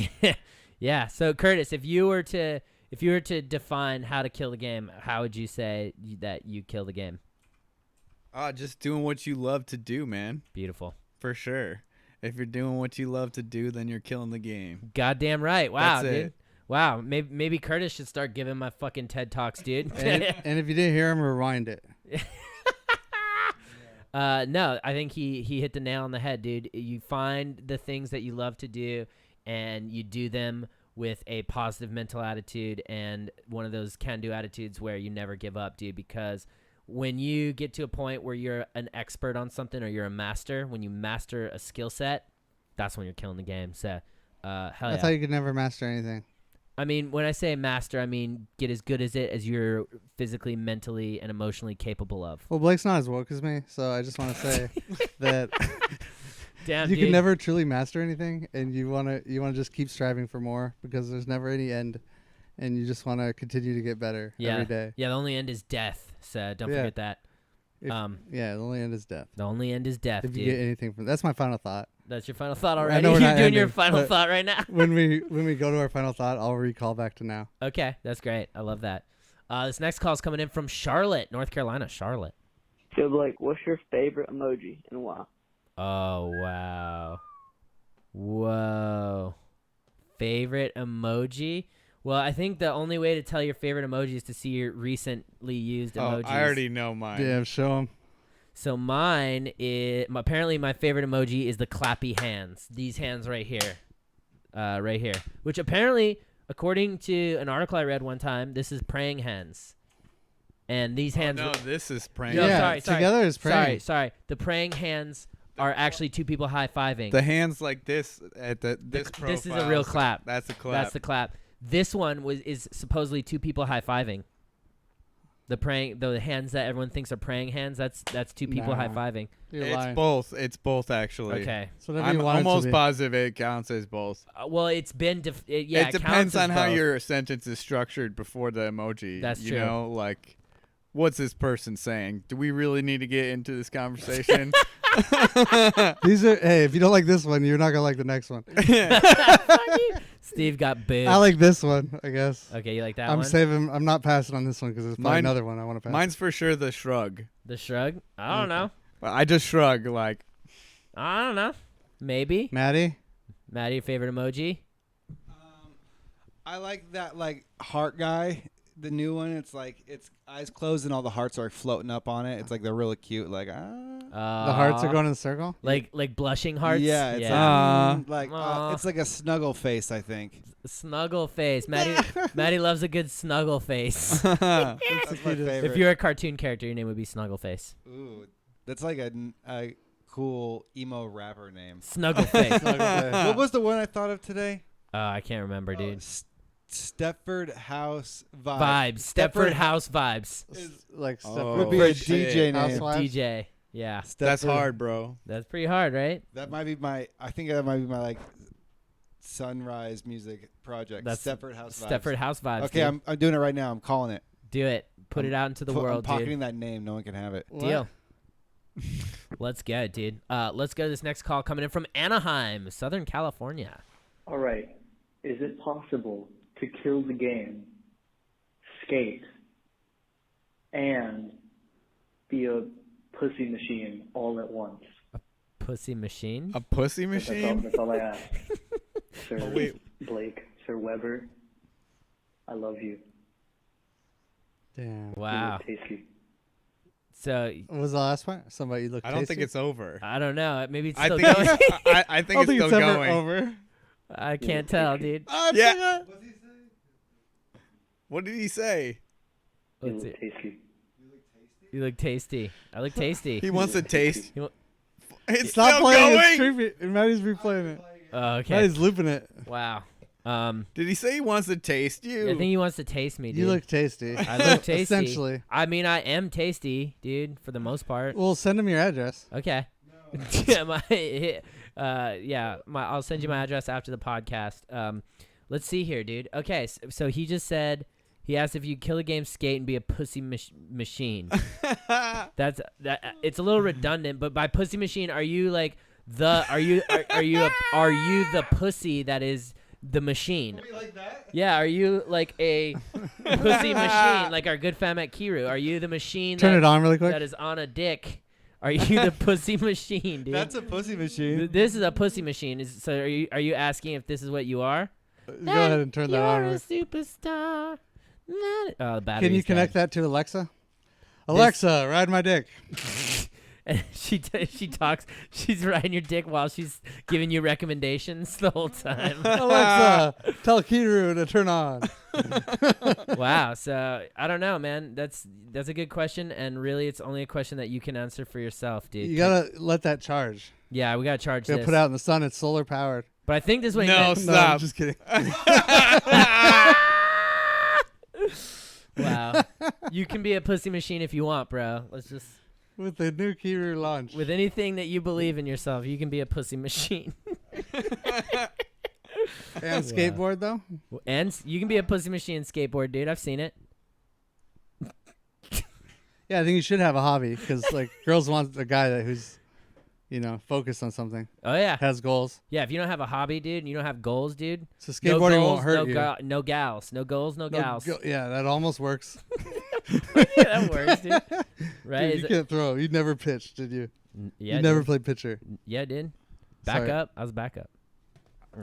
Speaker 5: Yeah. So Curtis, if you were to define how to kill the game, how would you say that you kill the game?
Speaker 3: Just doing what you love to do, man.
Speaker 5: Beautiful.
Speaker 3: For sure. If you're doing what you love to do, then you're killing the game.
Speaker 5: Goddamn right. Wow,
Speaker 3: That's
Speaker 5: dude.
Speaker 3: it.
Speaker 5: Wow. Maybe Curtis should start giving my fucking TED Talks, dude.
Speaker 1: And if you didn't hear him, rewind it.
Speaker 5: No, I think he hit the nail on the head, dude. You find the things that you love to do, and you do them with a positive mental attitude and one of those can-do attitudes where you never give up, dude, because when you get to a point where you're an expert on something or you're a master, when you master a skill set, that's when you're killing the game. So, hell
Speaker 1: I
Speaker 5: yeah.
Speaker 1: thought you could never master anything.
Speaker 5: I mean, when I say master, I mean get as good as it as you're physically, mentally, and emotionally capable of.
Speaker 1: Well, Blake's not as woke as me, so I just want to say that
Speaker 5: Damn,
Speaker 1: you
Speaker 5: dude.
Speaker 1: can never truly master anything, and you wanna just keep striving for more because there's never any end, and you just want to continue to get better every day.
Speaker 5: Yeah, the only end is death, so don't
Speaker 1: Yeah.
Speaker 5: forget that.
Speaker 1: If- yeah, the only end is death.
Speaker 5: The only end is death,
Speaker 1: If you
Speaker 5: dude.
Speaker 1: get anything from that's my final thought.
Speaker 5: That's your final thought
Speaker 1: I
Speaker 5: already?
Speaker 1: know we're
Speaker 5: You're
Speaker 1: not
Speaker 5: doing your
Speaker 1: ending,
Speaker 5: final
Speaker 1: but
Speaker 5: thought right now?
Speaker 1: when we go to our final thought, I'll recall back to now.
Speaker 5: Okay, that's great. I love that. This next call is coming in from Charlotte, North Carolina. Charlotte.
Speaker 9: So, Blake, what's your favorite emoji and why?
Speaker 5: Oh, wow. Whoa. Favorite emoji? Well, I think the only way to tell your favorite emoji is to see your recently used emojis.
Speaker 3: I already know mine.
Speaker 1: Yeah, show them.
Speaker 5: So mine is apparently my favorite emoji is the clappy hands. These hands right here, which apparently, according to an article I read one time, this is praying hands. And these hands.
Speaker 3: No, this is praying.
Speaker 5: No,
Speaker 1: Yeah,
Speaker 5: sorry.
Speaker 1: together is praying.
Speaker 5: Sorry. The praying hands are actually two people high-fiving.
Speaker 3: The hands like this at this profile.
Speaker 5: This is a real clap.
Speaker 3: That's a clap.
Speaker 5: That's the clap. This one is supposedly two people high-fiving. The hands that everyone thinks are praying hands. That's two people
Speaker 1: Nah.
Speaker 5: high-fiving.
Speaker 1: You're lying.
Speaker 3: It's both. It's both actually.
Speaker 5: Okay.
Speaker 1: It's whatever
Speaker 3: I'm
Speaker 1: you want it to
Speaker 3: almost
Speaker 1: be.
Speaker 3: positive it counts as both.
Speaker 5: Well, it's been it
Speaker 3: it depends
Speaker 5: counts as
Speaker 3: on how
Speaker 5: both.
Speaker 3: your sentence is structured before the emoji.
Speaker 5: That's
Speaker 3: you
Speaker 5: true.
Speaker 3: know, like, what's this person saying? Do we really need to get into this conversation?
Speaker 1: These are. Hey, if you don't like this one, you're not gonna like the next one.
Speaker 5: Steve got booed.
Speaker 1: I like this one. I guess.
Speaker 5: Okay, you like that
Speaker 1: I'm
Speaker 5: one?
Speaker 1: saving. I'm not passing on this one because there's probably another one I want to pass.
Speaker 3: Mine's for sure the shrug.
Speaker 5: The shrug? I don't know.
Speaker 3: I just shrug like.
Speaker 5: I don't know. Maybe.
Speaker 1: Matty.
Speaker 5: Matty, your favorite emoji?
Speaker 4: I like that like heart guy. The new one, it's like it's eyes closed and all the hearts are floating up on it. It's like they're really cute. Like
Speaker 1: The hearts are going in a circle.
Speaker 5: Like blushing hearts.
Speaker 4: Yeah, it's it's like a snuggle face. I think
Speaker 5: snuggle face. Maddie loves a good snuggle face.
Speaker 4: that's my favorite.
Speaker 5: If you're a cartoon character, your name would be Snuggle Face.
Speaker 4: Ooh, that's like a cool emo rapper name.
Speaker 5: Snuggle Face.
Speaker 4: What was the one I thought of today?
Speaker 5: I can't remember, dude.
Speaker 4: Stepford House
Speaker 5: Vibes. Stepford House Vibes.
Speaker 1: Like
Speaker 4: would be a DJ name.
Speaker 1: Housewives?
Speaker 5: DJ. Yeah.
Speaker 3: That's hard, bro.
Speaker 5: That's pretty hard, right?
Speaker 4: That might be my. I think that might be my like sunrise music project.
Speaker 5: That's
Speaker 4: Stepford House Vibes.
Speaker 5: Stepford House Vibes.
Speaker 4: Okay,
Speaker 5: dude.
Speaker 4: I'm doing it right now. I'm calling it.
Speaker 5: Do it. Put it out into the world,
Speaker 4: I'm pocketing
Speaker 5: dude.
Speaker 4: that name. No one can have it.
Speaker 5: Deal. Let's go, dude. Let's go to this next call coming in from Anaheim, Southern California.
Speaker 10: All right. Is it possible to kill the game, skate, and be a pussy machine all at once?
Speaker 5: Pussy machine?
Speaker 3: A pussy machine?
Speaker 10: That's all I ask. Sir
Speaker 3: Oh, wait.
Speaker 10: Blake, Sir Weber, I love you.
Speaker 1: Damn.
Speaker 5: Wow.
Speaker 10: You look tasty.
Speaker 5: So
Speaker 1: What was the last part? Somebody you look.
Speaker 3: I don't
Speaker 1: tasty?
Speaker 3: think it's over.
Speaker 5: I don't know. Maybe it's
Speaker 3: I
Speaker 5: still
Speaker 3: think
Speaker 5: going.
Speaker 3: I think it's still
Speaker 1: ever
Speaker 3: going.
Speaker 1: over.
Speaker 5: I can't tell, dude.
Speaker 3: Yeah. What did he say?
Speaker 10: You
Speaker 5: Let's
Speaker 10: look
Speaker 5: see.
Speaker 10: tasty.
Speaker 5: You look tasty. I look tasty.
Speaker 3: He wants to taste. It's
Speaker 1: Stop
Speaker 3: still
Speaker 1: playing.
Speaker 3: going.
Speaker 1: It's creepy. Maddie's replaying it.
Speaker 5: Oh, okay.
Speaker 1: Maddie's looping it.
Speaker 5: Wow.
Speaker 3: Did he say he wants to taste you?
Speaker 5: I think he wants to taste me, dude.
Speaker 1: You look tasty.
Speaker 5: I look tasty.
Speaker 1: Essentially.
Speaker 5: I mean, I am tasty, dude, for the most part.
Speaker 1: Well, send him your address.
Speaker 5: Okay. I'll send you my address after the podcast. Let's see here, dude. Okay, so he just said he asked if you kill a game, skate, and be a pussy machine. It's a little redundant, but by pussy machine, are you like are you the pussy that is the machine?
Speaker 4: Like that?
Speaker 5: Yeah, are you like a pussy machine, like our good fam at Kiru? Are you the machine
Speaker 1: Turn it on really quick.
Speaker 5: that is on a dick? Are you the pussy machine, dude?
Speaker 4: That's a pussy machine.
Speaker 5: This is a pussy machine. So are you asking if this is what you are?
Speaker 1: Go ahead and turn that on.
Speaker 5: You're a superstar. Oh, the battery's
Speaker 1: Can you connect that to Alexa? Alexa, ride my dick.
Speaker 5: And she talks. She's riding your dick while she's giving you recommendations the whole time.
Speaker 1: Alexa, tell Kiru to turn on.
Speaker 5: Wow. So I don't know, man. That's a good question, and really, it's only a question that you can answer for yourself, dude.
Speaker 1: You gotta let that charge.
Speaker 5: Yeah, we gotta charge
Speaker 1: You
Speaker 5: this.
Speaker 1: gotta put out in the sun. It's solar powered.
Speaker 5: But I think this is what he
Speaker 3: No,
Speaker 5: meant.
Speaker 1: No,
Speaker 3: stop.
Speaker 1: I'm just kidding.
Speaker 5: Wow. You can be a pussy machine if you want, bro. Let's just
Speaker 1: With the new Kiru launch.
Speaker 5: with anything that you believe in yourself, you can be a pussy machine.
Speaker 1: And skateboard though.
Speaker 5: And you can be a pussy machine skateboard, dude. I've seen it.
Speaker 1: Yeah, I think you should have a hobby because like girls want a guy who's, focused on something,
Speaker 5: Oh yeah.
Speaker 1: has goals.
Speaker 5: Yeah, if you don't have a hobby, dude, and you don't have goals, dude.
Speaker 1: So
Speaker 5: No
Speaker 1: skateboarding
Speaker 5: goals,
Speaker 1: won't hurt
Speaker 5: no
Speaker 1: you.
Speaker 5: no gals. No goals, no gals.
Speaker 1: Yeah, that almost works.
Speaker 5: Yeah, that works, dude. Right?
Speaker 1: Dude,
Speaker 5: Is
Speaker 1: you
Speaker 5: it-
Speaker 1: can't throw. You never pitched, did you?
Speaker 5: Yeah,
Speaker 1: you never
Speaker 5: dude.
Speaker 1: played pitcher.
Speaker 5: Yeah, dude.
Speaker 1: Sorry.
Speaker 5: Backup. I was backup.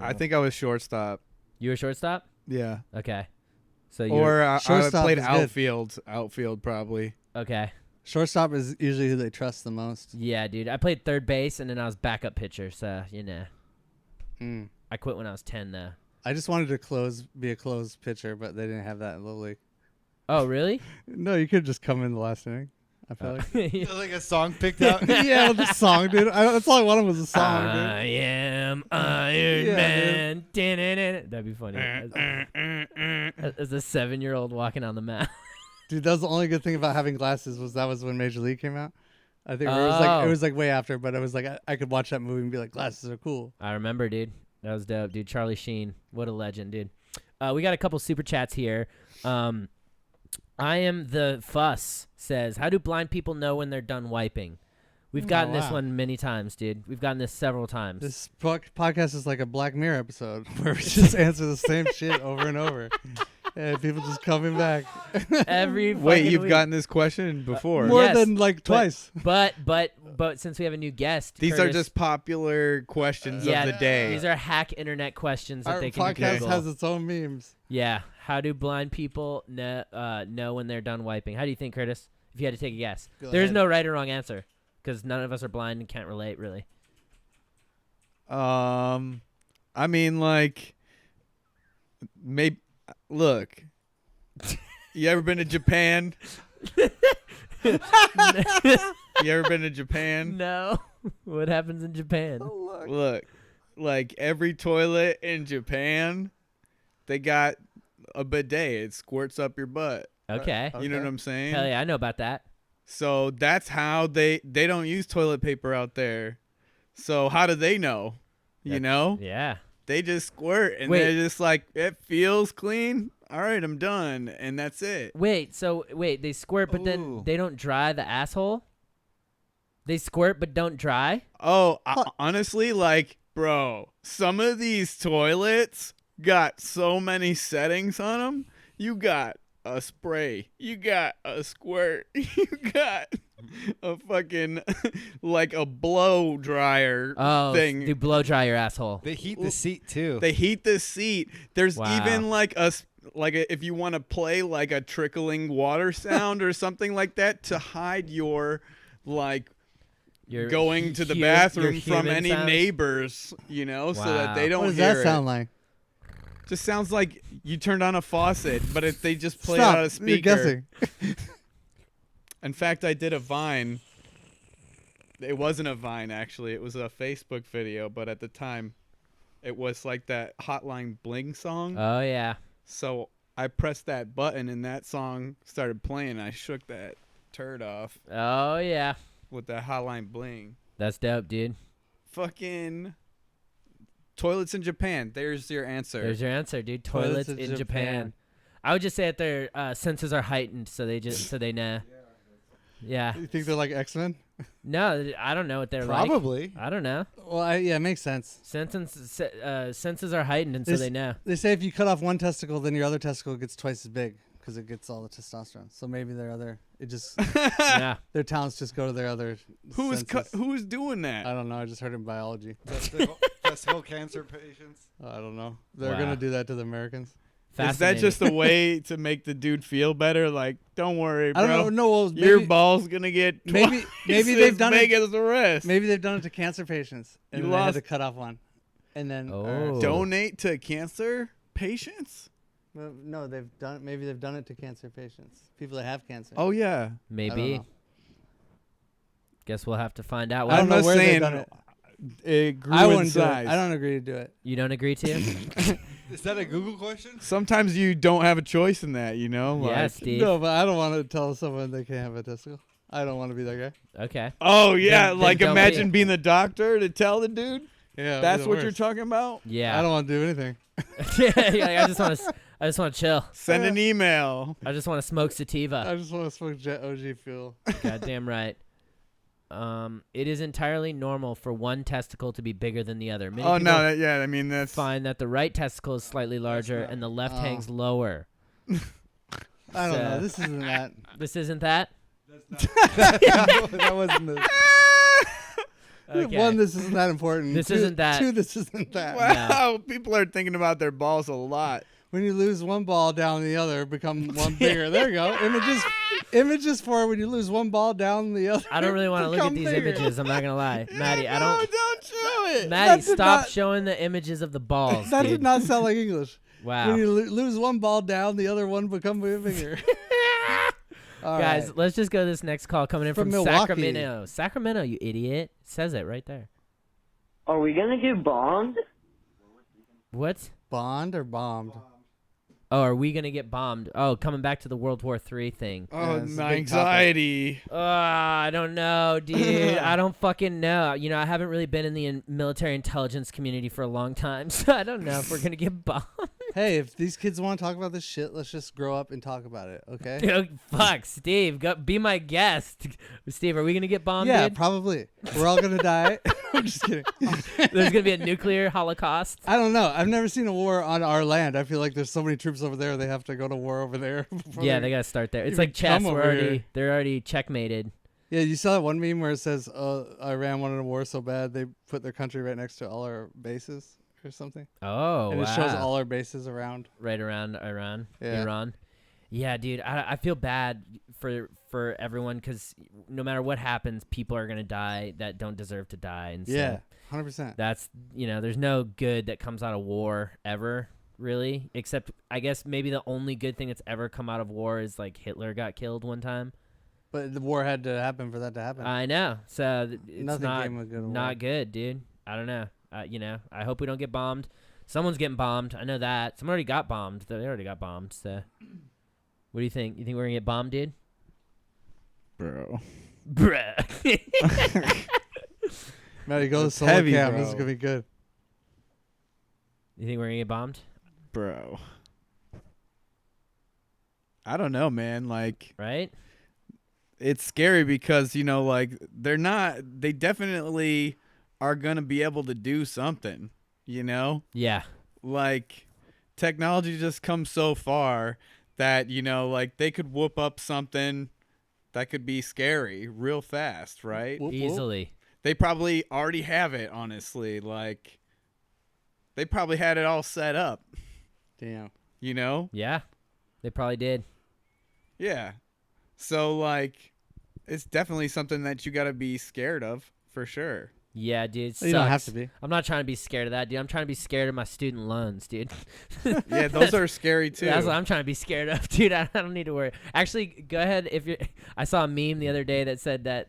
Speaker 3: I think I was shortstop.
Speaker 5: You were shortstop?
Speaker 3: Yeah.
Speaker 5: Okay. So you
Speaker 3: Or I
Speaker 1: Shortstop
Speaker 3: played
Speaker 1: is good.
Speaker 3: outfield. Outfield probably.
Speaker 5: okay.
Speaker 1: Shortstop is usually who they trust the most.
Speaker 5: Yeah, dude. I played third base and then I was backup pitcher. So
Speaker 1: Mm.
Speaker 5: I quit when I was 10 though.
Speaker 1: I just wanted to be a closed pitcher, but they didn't have that in Little League.
Speaker 5: Oh, really?
Speaker 1: No, you could just come in the last inning. I feel like.
Speaker 4: Like a song picked out.
Speaker 1: Yeah, with the song, dude. That's all I wanted was a song,
Speaker 5: I am Iron
Speaker 1: Yeah,
Speaker 5: Man. That'd be funny. As a 7-year-old walking on the mat.
Speaker 1: dude. That was the only good thing about having glasses was when Major League came out. I think it
Speaker 5: Oh.
Speaker 1: was like way after, but it was like I could watch that movie and be like, glasses are cool.
Speaker 5: I remember, dude. That was dope, dude. Charlie Sheen. What a legend, dude. We got a couple super chats here. I am the fuss says, how do blind people know when they're done wiping? We've gotten this one many times, dude. We've gotten this several times.
Speaker 1: This podcast is like a Black Mirror episode where we just answer the same shit over and over. And people just coming back.
Speaker 5: Every
Speaker 3: Wait,
Speaker 5: fucking
Speaker 3: you've
Speaker 5: week.
Speaker 3: gotten this question before.
Speaker 1: More
Speaker 5: Yes,
Speaker 1: than like twice.
Speaker 5: But since we have a new guest,
Speaker 3: These are
Speaker 5: Curtis,
Speaker 3: just popuble questions
Speaker 5: yeah,
Speaker 3: of the day.
Speaker 5: These are hack internet questions that
Speaker 1: Our
Speaker 5: they can
Speaker 1: podcast
Speaker 5: Google.
Speaker 1: has its own memes.
Speaker 5: Yeah. How do blind people know when they're done wiping? How do you think, Curtis? If you had to take a guess,
Speaker 1: Go
Speaker 5: there's
Speaker 1: ahead.
Speaker 5: no right or wrong answer because none of us are blind and can't relate really.
Speaker 3: I mean, like, maybe. Look, you ever been to Japan? You ever been to Japan?
Speaker 5: No. What happens in Japan?
Speaker 3: Look, like every toilet in Japan, they got a bidet. It squirts up your butt.
Speaker 5: Okay.
Speaker 3: You know what I'm saying?
Speaker 5: Hell yeah, I know about that.
Speaker 3: So that's how they don't use toilet paper out there. So how do they know? You know?
Speaker 5: Yeah.
Speaker 3: They just squirt and
Speaker 5: Wait.
Speaker 3: they're just like, it feels clean. All right, I'm done, and that's it.
Speaker 5: Wait, they squirt, but then they don't dry the asshole? They squirt but don't dry?
Speaker 3: Oh, honestly, like, bro, some of these toilets got so many settings on them. You got a spray. You got a squirt. You got a fucking, like a blow dryer thing.
Speaker 5: Do blow dry your asshole.
Speaker 4: They heat the seat, too.
Speaker 3: They heat the seat. There's
Speaker 5: Wow.
Speaker 3: even like if you want to play like a trickling water sound or something like that to hide your like
Speaker 5: Your
Speaker 3: going to the
Speaker 5: your
Speaker 3: bathroom from
Speaker 5: human
Speaker 3: any
Speaker 5: sounds?
Speaker 3: neighbors, you know, so that they don't
Speaker 1: What does
Speaker 3: hear
Speaker 1: that
Speaker 3: it.
Speaker 1: sound like?
Speaker 3: Just sounds like you turned on a faucet, but if they just play
Speaker 1: Stop.
Speaker 3: it on a
Speaker 1: You're
Speaker 3: speaker.
Speaker 1: guessing.
Speaker 3: In fact, I did a Vine. It wasn't a Vine, actually. It was a Facebook video, but at the time, it was like that Hotline Bling song.
Speaker 5: Oh, yeah.
Speaker 3: So I pressed that button, and that song started playing. And I shook that turd off
Speaker 5: Oh, yeah.
Speaker 3: with that Hotline Bling.
Speaker 5: That's dope, dude.
Speaker 3: Fucking toilets in Japan. There's your answer.
Speaker 5: There's your answer, dude. Toilets in Japan. I would just say that their senses are heightened, so they know. Yeah.
Speaker 1: You think they're like X-Men?
Speaker 5: No, I don't know what they're like.
Speaker 4: Probably.
Speaker 5: I don't know.
Speaker 1: Well, yeah, it makes sense.
Speaker 5: Senses are heightened, and so
Speaker 1: This-
Speaker 5: they know.
Speaker 1: They say if you cut off one testicle, then your other testicle gets twice as big because it gets all the testosterone. So maybe
Speaker 5: Yeah.
Speaker 1: their talents just go to their other
Speaker 3: Who
Speaker 1: senses.
Speaker 3: is doing that?
Speaker 1: I don't know. I just heard it in biology.
Speaker 4: Testicle cancer patients.
Speaker 1: I don't know. They're
Speaker 5: Wow.
Speaker 1: gonna do that to the Americans.
Speaker 3: Is that
Speaker 5: Fascinating.
Speaker 3: just a way to make the dude feel better? Like, don't worry, bro.
Speaker 1: I don't know. No, well,
Speaker 3: Your
Speaker 1: maybe,
Speaker 3: ball's gonna get
Speaker 1: maybe
Speaker 3: twice
Speaker 1: they've
Speaker 3: as
Speaker 1: done
Speaker 3: big
Speaker 1: it.
Speaker 3: as the rest.
Speaker 1: Maybe they've done it to cancer patients, and
Speaker 3: You
Speaker 1: they had
Speaker 3: lost-
Speaker 1: to cut off one, and then
Speaker 5: Oh.
Speaker 3: Donate to cancer patients.
Speaker 1: no, they've done. Maybe they've done it to cancer patients, people that have cancer.
Speaker 3: Oh yeah,
Speaker 5: Maybe.
Speaker 1: know.
Speaker 5: Guess we'll have to find out.
Speaker 1: I don't
Speaker 3: I'm
Speaker 1: know
Speaker 3: not
Speaker 1: where they've
Speaker 3: saying
Speaker 1: done it.
Speaker 3: it grew
Speaker 1: I
Speaker 3: in
Speaker 1: wouldn't do it.
Speaker 3: size.
Speaker 1: I don't agree to do it.
Speaker 5: You don't agree to?
Speaker 4: Is that a Google question?
Speaker 3: Sometimes you don't have a choice in that, you know.
Speaker 5: Yeah,
Speaker 3: Like,
Speaker 5: Steve.
Speaker 1: No, but I don't want to tell someone they can't have a testicle. I don't want to be that guy.
Speaker 5: Okay.
Speaker 3: oh yeah,
Speaker 5: Then
Speaker 3: like
Speaker 5: don't
Speaker 3: imagine
Speaker 5: be.
Speaker 3: being the doctor to tell the dude.
Speaker 1: Yeah,
Speaker 3: That's what you're talking about.
Speaker 5: Yeah.
Speaker 1: I don't want to do anything.
Speaker 5: yeah, I just want to chill.
Speaker 3: Send an email.
Speaker 5: I just want to smoke sativa.
Speaker 1: I just want to smoke Jet OG fuel.
Speaker 5: Goddamn right. It is entirely normal for one testicle to be bigger than the other. Many
Speaker 3: Oh
Speaker 5: people
Speaker 3: no, yeah. I mean that's
Speaker 5: find that the right testicle is slightly larger and the left
Speaker 1: Oh.
Speaker 5: hangs lower.
Speaker 1: I don't know.
Speaker 5: So-
Speaker 1: This isn't that.
Speaker 5: This isn't that?
Speaker 1: That wasn't the.
Speaker 5: Okay.
Speaker 1: One, this isn't that important.
Speaker 5: This
Speaker 1: Two,
Speaker 5: isn't that.
Speaker 1: Two, this isn't that.
Speaker 3: wow. People are thinking about their balls a lot
Speaker 1: when you lose one ball down the other, become one bigger. There you go. Images for when you lose one ball down the other.
Speaker 5: I don't really want to look at these
Speaker 1: bigger.
Speaker 5: images. I'm not gonna lie, Maddie. I don't.
Speaker 3: Don't show it.
Speaker 5: Maddie,
Speaker 1: That did
Speaker 5: stop
Speaker 1: not-
Speaker 5: showing the images of the balls.
Speaker 1: That
Speaker 5: dude.
Speaker 1: did not sound like English.
Speaker 5: Wow.
Speaker 1: When you lose one ball down, the other one become bigger. All
Speaker 5: Guys,
Speaker 1: right.
Speaker 5: let's just go to this next call coming in
Speaker 1: From
Speaker 5: from
Speaker 1: Milwaukee.
Speaker 5: Sacramento. Sacramento, you idiot. It says it right there.
Speaker 9: Are we gonna get bombed?
Speaker 5: What?
Speaker 1: Bond or bombed?
Speaker 5: Oh, are we gonna get bombed? Oh, coming back to the World War III thing.
Speaker 3: Oh,
Speaker 1: it's a
Speaker 3: my
Speaker 1: big
Speaker 3: anxiety.
Speaker 5: I don't know, dude. I don't fucking know. You know, I haven't really been in the military intelligence community for a long time, so I don't know if we're gonna get bombed.
Speaker 1: Hey, if these kids want to talk about this shit, let's just grow up and talk about it, okay?
Speaker 5: Dude, fuck, Steve, be my guest. Steve, are we gonna get bombed?
Speaker 1: Yeah,
Speaker 5: dude?
Speaker 1: probably. We're all gonna die. I'm just kidding.
Speaker 5: There's gonna be a nuclear holocaust.
Speaker 1: I don't know. I've never seen a war on our land. I feel like there's so many troops over there. They have to go to war over there.
Speaker 5: Yeah, they gotta start there. It's
Speaker 1: even
Speaker 5: like chess.
Speaker 1: come over here.
Speaker 5: They're already checkmated.
Speaker 1: Yeah, you saw that one meme where it says, Iran wanted a war so bad they put their country right next to all our bases or something.
Speaker 5: Oh,
Speaker 1: and
Speaker 5: wow.
Speaker 1: it shows all our bases around.
Speaker 5: Right around Iran.
Speaker 1: Yeah.
Speaker 5: Iran. Yeah, dude, I feel bad for everyone because no matter what happens, people are gonna die that don't deserve to die. And so
Speaker 1: Yeah, 100%.
Speaker 5: that's, there's no good that comes out of war ever, really, except I guess maybe the only good thing that's ever come out of war is like Hitler got killed one time.
Speaker 1: But the war had to happen for that to happen.
Speaker 5: I know, so it's
Speaker 1: Nothing came of good of war.
Speaker 5: not good, dude. I don't know. I hope we don't get bombed. Someone's getting bombed. I know that. Someone already got bombed. They already got bombed. So, what do you think? You think we're gonna get bombed, dude?
Speaker 3: Bro.
Speaker 5: Bruh.
Speaker 1: Matty, go to
Speaker 3: That's
Speaker 1: solo
Speaker 3: heavy,
Speaker 1: cam.
Speaker 3: bro.
Speaker 1: This is gonna be good.
Speaker 5: You think we're gonna get bombed?
Speaker 3: Bro. I don't know, man. Like,
Speaker 5: right?
Speaker 3: It's scary because, they definitely are going to be able to do something,
Speaker 5: Yeah.
Speaker 3: Like, technology just comes so far that, they could whoop up something that could be scary real fast, right?
Speaker 1: Whoop, whoop.
Speaker 5: Easily.
Speaker 3: They probably already have it, honestly. Like, they probably had it all set up,
Speaker 1: Damn.
Speaker 5: Yeah. They probably did.
Speaker 3: Yeah. So, like, it's definitely something that you got to be scared of, for sure.
Speaker 5: Yeah, dude.
Speaker 1: You don't have
Speaker 5: sucks.
Speaker 1: to be.
Speaker 5: I'm not trying to be scared of that, dude. I'm trying to be scared of my student loans, dude.
Speaker 3: Yeah, those are scary, too.
Speaker 5: That's what I'm trying to be scared of, dude. I don't need to worry. Actually, go ahead. I saw a meme the other day that said that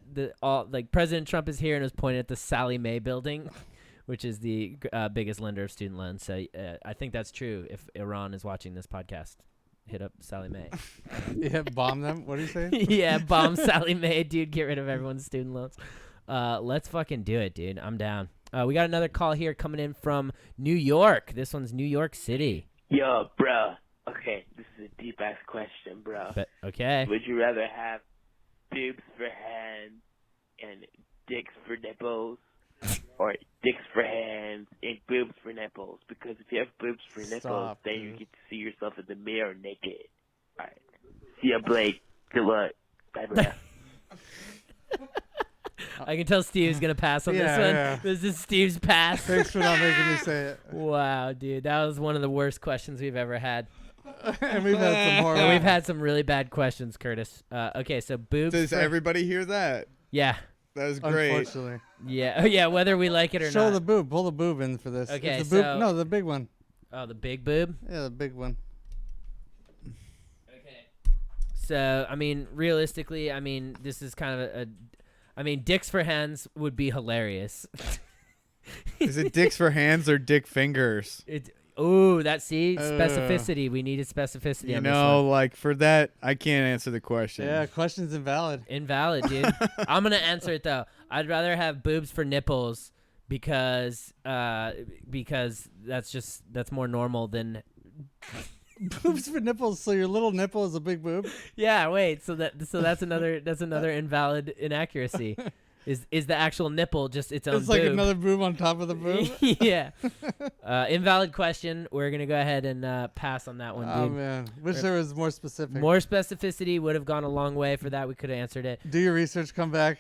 Speaker 5: President Trump is here and was pointing at the Sally Mae building, which is the biggest lender of student loans. So I think that's true. If Iran is watching this podcast, hit up Sally Mae.
Speaker 1: Yeah, bomb them. What are you saying?
Speaker 5: Yeah, bomb Sally Mae, dude. Get rid of everyone's student loans. Let's fucking do it, dude. I'm down. We got another call here coming in from New York. This one's New York City.
Speaker 11: Yo, bro. Okay, this is a deep ass question, bro.
Speaker 5: Okay.
Speaker 11: Would you rather have boobs for hands and dicks for nipples, or dicks for hands and boobs for nipples? Because if you have boobs for nipples,
Speaker 1: Stop,
Speaker 11: then you
Speaker 1: dude.
Speaker 11: get to see yourself in the mirror naked. All right. See ya, Blake. Good luck. Bye, bro.
Speaker 5: I can tell Steve's gonna pass on this
Speaker 1: Yeah,
Speaker 5: one.
Speaker 1: yeah.
Speaker 5: This is Steve's pass.
Speaker 1: Thanks for not making me say it.
Speaker 5: Wow, dude, that was one of the worst questions we've ever had.
Speaker 1: And we've had some more.
Speaker 5: And we've had some really bad questions, Curtis. Okay, so boobs.
Speaker 3: Does
Speaker 5: for-
Speaker 3: everybody hear that?
Speaker 5: Yeah.
Speaker 3: That was great.
Speaker 1: Unfortunately.
Speaker 5: Yeah. Oh, yeah. Whether we like it or
Speaker 1: Show
Speaker 5: not.
Speaker 1: the boob. Pull the boob in for this.
Speaker 5: Okay,
Speaker 1: If the boob,
Speaker 5: so-
Speaker 1: no, the big one.
Speaker 5: Oh, the big boob.
Speaker 1: Yeah, the big one.
Speaker 5: Okay. So, I mean, realistically, I mean, this is kind of dicks for hands would be hilarious.
Speaker 3: Is it dicks for hands or dick fingers?
Speaker 5: Specificity. We needed specificity
Speaker 3: You
Speaker 5: on this
Speaker 3: know,
Speaker 5: one.
Speaker 3: like, for that, I can't answer the question.
Speaker 1: Yeah, question's invalid.
Speaker 5: Invalid, dude. I'm gonna answer it though. I'd rather have boobs for nipples because that's more normal than.
Speaker 1: Boobs for nipples. So your little nipple is a big boob.
Speaker 5: Yeah, wait. So that's another invalid inaccuracy. Is the actual nipple just its own
Speaker 1: It's like
Speaker 5: boob?
Speaker 1: another boob on top of the boob.
Speaker 5: Yeah. Invalid question. We're gonna go ahead and pass on that one, dude.
Speaker 1: Oh man, wish there was more specific.
Speaker 5: More specificity would have gone a long way for that. We could have answered it.
Speaker 1: Do your research. Come back.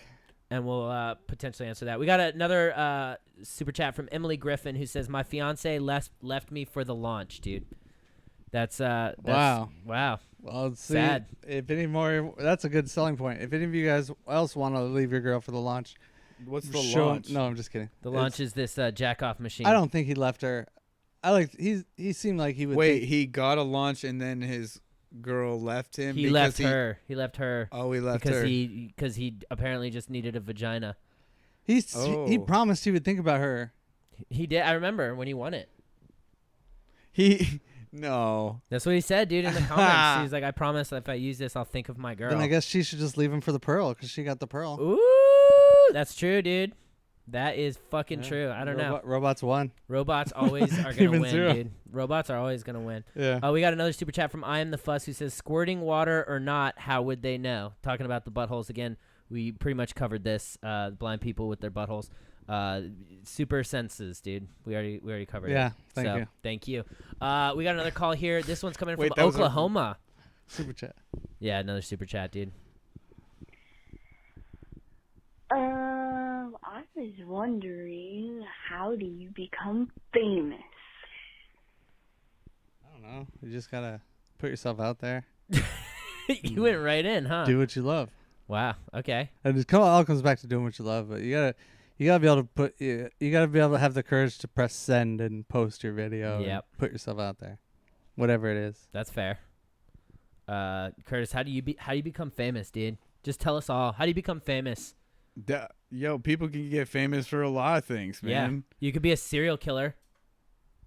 Speaker 5: And we'll potentially answer that. We got another super chat from Emily Griffin who says, "My fiance left me for the launch, dude." That's
Speaker 1: Wow.
Speaker 5: Wow.
Speaker 1: Well, let's see.
Speaker 5: Sad.
Speaker 1: If any more, that's a good selling point. If any of you guys else want to leave your girl for the launch,
Speaker 3: What's the
Speaker 1: show
Speaker 3: launch?
Speaker 1: No, I'm just kidding.
Speaker 5: The launch is this jack off machine.
Speaker 1: I don't think he left her. He seemed like he would.
Speaker 3: Wait,
Speaker 1: think,
Speaker 3: he got a launch and then his girl left him.
Speaker 5: He left her. He left her.
Speaker 3: Oh, he left
Speaker 5: because
Speaker 3: her
Speaker 5: because he apparently just needed a vagina.
Speaker 1: he
Speaker 3: Oh.
Speaker 1: promised he would think about her.
Speaker 5: He did. I remember when he won it.
Speaker 3: No.
Speaker 5: That's what he said, dude, in the comments. He's like, I promise if I use this, I'll think of my girl.
Speaker 1: Then I guess she should just leave him for the pearl because she got the pearl.
Speaker 5: Ooh, that's true, dude. That is fucking true. I don't know.
Speaker 1: Robots won.
Speaker 5: Robots always are gonna win,
Speaker 1: 0.
Speaker 5: dude. Robots are always gonna win.
Speaker 1: Yeah.
Speaker 5: We got another super chat from I Am the Fuss who says, "Squirting water or not, how would they know?" Talking about the buttholes again. We pretty much covered this. Blind people with their buttholes. Super senses, dude. We already covered it.
Speaker 1: Yeah. Thank you.
Speaker 5: Thank you. We got another call here. This one's coming
Speaker 3: Wait,
Speaker 5: from
Speaker 3: that was
Speaker 5: Oklahoma.
Speaker 1: Super chat.
Speaker 5: Yeah, another super chat, dude.
Speaker 8: I was wondering, how do you become famous?
Speaker 1: I don't know. You just gotta put yourself out there.
Speaker 5: You went right in, huh?
Speaker 1: Do what you love.
Speaker 5: Wow. Okay.
Speaker 1: And it all comes back to doing what you love. But you gotta be able to you gotta be able to have the courage to press send and post your video.
Speaker 5: Yep.
Speaker 1: And put yourself out there, whatever it is.
Speaker 5: That's fair. Curtis, how do you become famous, dude? Just tell us all. How do you become famous?
Speaker 3: Yo, people can get famous for a lot of things, man.
Speaker 5: Yeah. You could be a serial killer.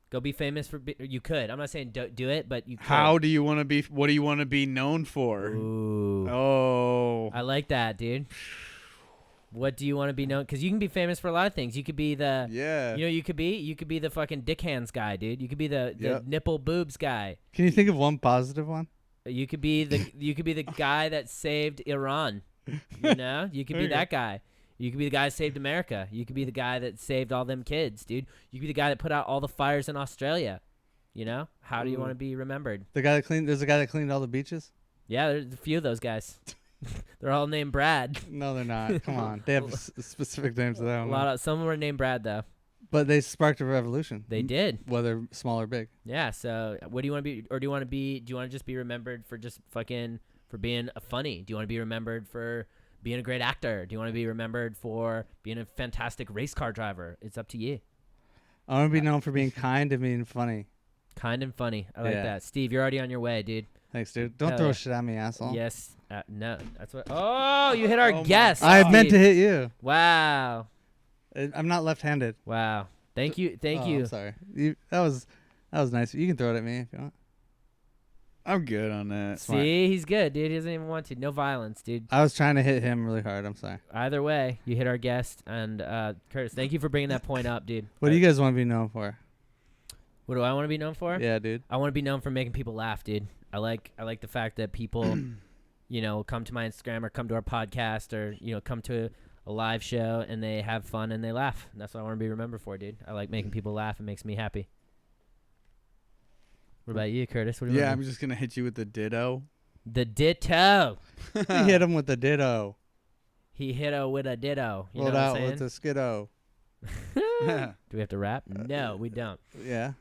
Speaker 5: Go be famous for. You could. I'm not saying don't do it, but you could.
Speaker 3: How do you want to be? What do you want to be known for?
Speaker 5: Ooh.
Speaker 3: Oh.
Speaker 5: I like that, dude. What do you want to be known? Because you can be famous for a lot of things. You could be the.
Speaker 3: Yeah.
Speaker 5: You know, you could be the fucking dick hands guy, dude. You could be the
Speaker 3: Yep.
Speaker 5: nipple boobs guy.
Speaker 1: Can you think of one positive one?
Speaker 5: You could be the guy that saved Iran. You know, you could be that guy. You could be the guy that saved America. You could be the guy that saved all them kids, dude. You could be the guy that put out all the fires in Australia. You know, how do you want to be remembered?
Speaker 1: The guy that cleaned. There's a guy that cleaned all the beaches.
Speaker 5: Yeah, there's a few of those guys. They're all named Brad.
Speaker 1: No, they're not. Come on, they have specific names to them.
Speaker 5: Some were named Brad though.
Speaker 1: But they sparked a revolution.
Speaker 5: They did.
Speaker 1: Whether small or big.
Speaker 5: Yeah. So, what do you want to be, or do you want to be? Do you want to just be remembered for just fucking for being funny? Do you want to be remembered for being a great actor? Do you want to be remembered for being a fantastic race car driver? It's up to you.
Speaker 1: I want to be known for being kind and being funny.
Speaker 5: Kind and funny. I like that. Steve, you're already on your way, dude.
Speaker 1: Thanks, dude. Don't throw shit at me, asshole.
Speaker 5: Yes. No. That's what. Oh, you hit our guest.
Speaker 1: I meant to hit you.
Speaker 5: Wow.
Speaker 1: I'm not left-handed.
Speaker 5: Wow. Thank you. Thank you.
Speaker 1: I'm sorry. That was nice. You can throw it at me if you want.
Speaker 3: I'm good on that.
Speaker 5: See, he's good, dude. He doesn't even want to. No violence, dude.
Speaker 1: I was trying to hit him really hard. I'm sorry.
Speaker 5: Either way, you hit our guest. And Curtis, thank you for bringing that point up, dude.
Speaker 1: What do you guys want to be known for?
Speaker 5: What do I want to be known for?
Speaker 1: Yeah, dude.
Speaker 5: I want to be known for making people laugh, dude. I like the fact that people, you know, come to my Instagram or come to our podcast or, you know, come to a live show and they have fun and they laugh. And that's what I want to be remembered for, dude. I like making people laugh. It makes me happy. What about you, Curtis? What do you want
Speaker 3: I'm just going to hit you with the ditto.
Speaker 5: The ditto.
Speaker 1: He hit him with the ditto.
Speaker 5: He hit her with a ditto. You
Speaker 1: Rolled
Speaker 5: know what I'm
Speaker 1: out
Speaker 5: saying?
Speaker 1: with the skiddo.
Speaker 5: Do we have to rap? No, we don't.
Speaker 1: Yeah.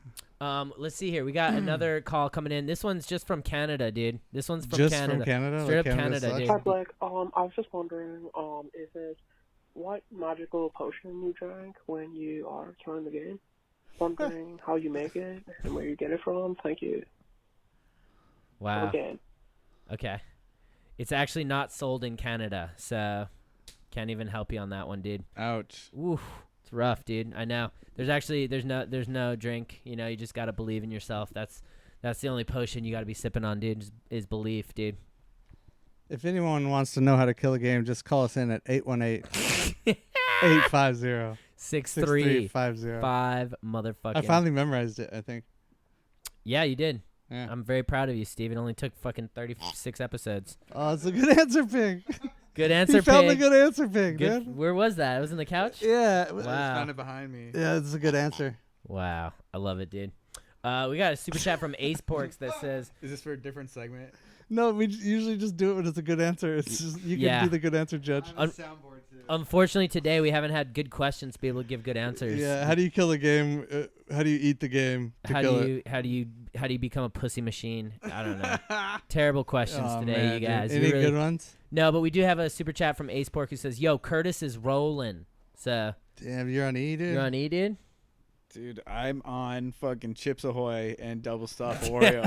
Speaker 5: Let's see here. We got another call coming in. This one's just from Canada, dude. This one's from
Speaker 1: Just
Speaker 5: Canada.
Speaker 1: from Canada?
Speaker 5: Straight
Speaker 1: Like
Speaker 5: up
Speaker 1: Canada
Speaker 5: Canada, dude.
Speaker 12: Hi, Blake. I was just wondering, is it what magical potion you drank when you are killing the game? Wondering how you make it and where you get it from. Thank you.
Speaker 5: Wow.
Speaker 12: Again.
Speaker 5: Okay. It's actually not sold in Canada, so can't even help you on that one, dude.
Speaker 3: Ouch.
Speaker 5: Oof. It's rough, dude. I know. There's no drink. You know, you just gotta believe in yourself. That's the only potion you gotta be sipping on, dude. Is belief, dude.
Speaker 1: If anyone wants to know how to kill a game, just call us in at 818-850-6350.
Speaker 5: 6350 motherfucking.
Speaker 1: I finally memorized it, I think.
Speaker 5: Yeah, you did.
Speaker 1: Yeah.
Speaker 5: I'm very proud of you, Steve. It only took fucking 36 episodes.
Speaker 1: Oh, it's a good answer, Pig.
Speaker 5: Good answer,
Speaker 1: He found
Speaker 5: Pig.
Speaker 1: a good answer, Pig,
Speaker 5: Good.
Speaker 1: dude.
Speaker 5: Where was that? It was in the couch?
Speaker 1: Yeah.
Speaker 5: Wow.
Speaker 3: I found it behind me.
Speaker 1: Yeah, it's a good answer.
Speaker 5: Wow. I love it, dude. We got a super chat from Ace Porks that says...
Speaker 3: Is this for a different segment?
Speaker 1: No, we usually just do it when it's a good answer. It's just you can be the good answer judge.
Speaker 4: On the soundboard too.
Speaker 5: Unfortunately, today we haven't had good questions to be able to give good answers.
Speaker 1: Yeah. How do you kill the game? How do you eat the game to
Speaker 5: How
Speaker 1: kill
Speaker 5: do
Speaker 1: it?
Speaker 5: you become a pussy machine? I don't know. Terrible questions
Speaker 1: Oh,
Speaker 5: today,
Speaker 1: man,
Speaker 5: you
Speaker 1: dude.
Speaker 5: guys.
Speaker 1: Any
Speaker 5: You're really-
Speaker 1: good ones?
Speaker 5: No, but we do have a super chat from Ace Pork who says, "Yo, Curtis is rolling." So
Speaker 1: Damn, you're on E, dude.
Speaker 5: you're on E, dude.
Speaker 3: Dude, I'm on fucking Chips Ahoy and double stuffed Oreos.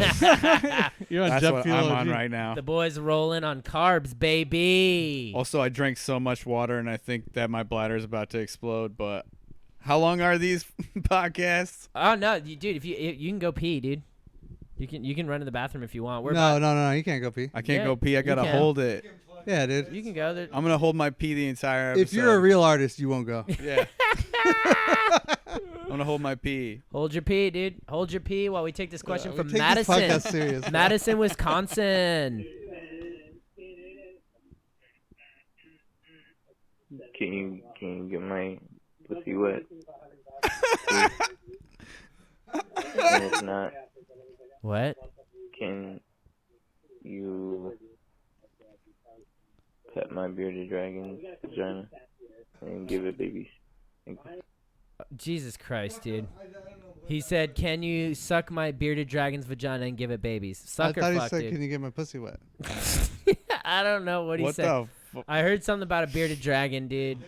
Speaker 1: You're on
Speaker 3: That's
Speaker 1: jet
Speaker 3: what
Speaker 1: fuel.
Speaker 3: I'm on
Speaker 1: dude.
Speaker 3: right now.
Speaker 5: The boys rolling on carbs, baby.
Speaker 3: Also, I drank so much water, and I think that my bladder is about to explode. But how long are these podcasts?
Speaker 5: Oh no, dude! If you can go pee, dude. You can run to the bathroom if you want.
Speaker 1: No, you can't go pee.
Speaker 3: I can't
Speaker 5: Yeah,
Speaker 3: go pee. I
Speaker 5: you
Speaker 3: gotta
Speaker 5: can.
Speaker 3: hold it.
Speaker 1: Yeah, dude.
Speaker 5: You can go there.
Speaker 3: I'm gonna hold my pee the entire episode.
Speaker 1: If you're a real artist, you won't go.
Speaker 3: Yeah. I'm gonna hold my pee.
Speaker 5: Hold your pee, dude. Hold your pee while we take this question
Speaker 1: we
Speaker 5: from
Speaker 1: take this
Speaker 5: Madison.
Speaker 1: podcast serious, man.
Speaker 5: Madison, Wisconsin.
Speaker 13: Can you get my pussy wet? And if not,
Speaker 5: What?
Speaker 13: can you pet my bearded dragon's vagina and give it babies? Thank you.
Speaker 5: Jesus Christ, dude. He said, "Can you suck my bearded dragon's vagina and give it babies?" Suck
Speaker 1: I
Speaker 5: or
Speaker 1: thought he
Speaker 5: fuck,
Speaker 1: said,
Speaker 5: dude.
Speaker 1: "Can you get my pussy wet?"
Speaker 5: I don't know what he
Speaker 3: What
Speaker 5: said.
Speaker 3: the fu-
Speaker 5: I heard something about a bearded dragon, dude.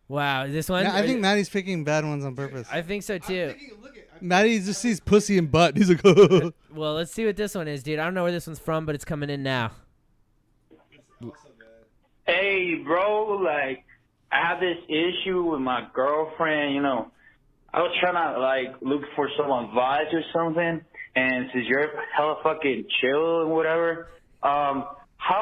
Speaker 5: Wow, this one?
Speaker 1: Yeah, I
Speaker 5: Are
Speaker 1: think
Speaker 5: you-
Speaker 1: Maddie's picking bad ones on purpose.
Speaker 5: I think so too.
Speaker 1: Maddie just sees pussy and butt. He's like,
Speaker 5: Well, let's see what this one is, dude. I don't know where this one's from, but it's coming in now.
Speaker 14: Hey, bro, like, I have this issue with my girlfriend, you know. I was trying to, like, look for some advice or something, and since you're hella fucking chill and whatever, how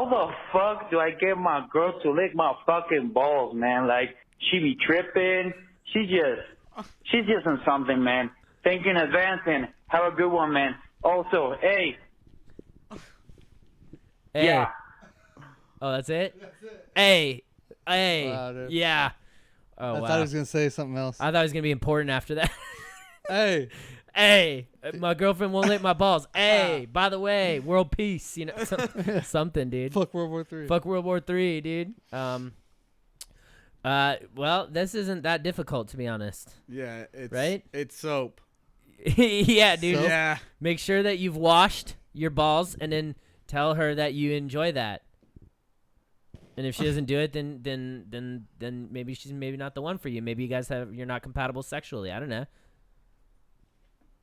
Speaker 14: the fuck do I get my girl to lick my fucking balls, man? Like, she be tripping. She's just on something, man. Thank you in advance, and have a good one, man. Also, hey.
Speaker 5: Hey.
Speaker 14: Yeah.
Speaker 5: Oh, that's it? Hey. Hey.
Speaker 1: Wow, dude.
Speaker 5: Yeah. Oh,
Speaker 1: I
Speaker 5: wow.
Speaker 1: thought he was gonna say something else.
Speaker 5: I thought it was going to be important after that.
Speaker 1: Hey.
Speaker 5: Hey. My girlfriend won't lick my balls. Hey. By the way, world peace. You know, something, dude.
Speaker 1: Fuck World War III.
Speaker 5: Fuck World War III, dude. Well, this isn't that difficult, to be honest.
Speaker 3: Yeah, it's
Speaker 5: Right?
Speaker 3: It's soap.
Speaker 5: Yeah, dude.
Speaker 3: Soap? Yeah.
Speaker 5: Make sure that you've washed your balls and then tell her that you enjoy that. And if she doesn't do it, then maybe she's not the one for you. Maybe you guys you're not compatible sexually. I don't know.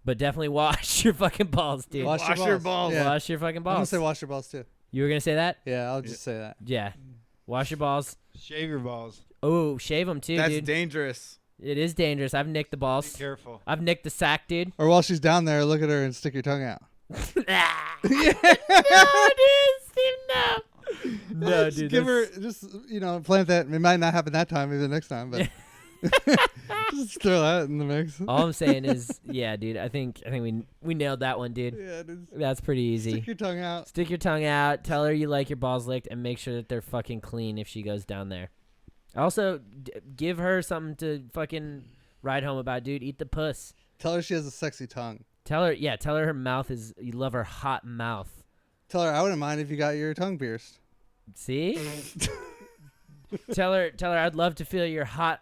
Speaker 5: But definitely wash your fucking balls, dude.
Speaker 1: Wash your balls. Yeah.
Speaker 5: Wash your fucking balls.
Speaker 1: I'm gonna say wash your balls too.
Speaker 5: You were gonna say that?
Speaker 1: Yeah, I'll just say that.
Speaker 5: Yeah. Wash your balls.
Speaker 4: Shave your balls.
Speaker 5: Oh, shave them too,
Speaker 3: That's
Speaker 5: dude.
Speaker 3: dangerous.
Speaker 5: It is dangerous. I've nicked the balls.
Speaker 4: Be careful.
Speaker 5: I've nicked the sack, dude.
Speaker 1: Or while she's down there, look at her and stick your tongue out.
Speaker 5: No, dude, Steve, no. No,
Speaker 1: Just
Speaker 5: dude.
Speaker 1: give her,
Speaker 5: that's-
Speaker 1: just plant that. It might not happen that time, maybe the next time, but just throw that in the mix.
Speaker 5: All I'm saying is, yeah, dude. I think we nailed that one, dude.
Speaker 1: Yeah, dude.
Speaker 5: That's pretty easy.
Speaker 1: Stick your tongue out.
Speaker 5: Stick your tongue out. Tell her you like your balls licked, and make sure that they're fucking clean if she goes down there. Also, give her something to fucking ride home about, dude. Eat the puss.
Speaker 1: Tell her she has a sexy tongue.
Speaker 5: Tell her her mouth is. You love her hot mouth.
Speaker 1: Tell her I wouldn't mind if you got your tongue pierced.
Speaker 5: See? tell her I'd love to feel your hot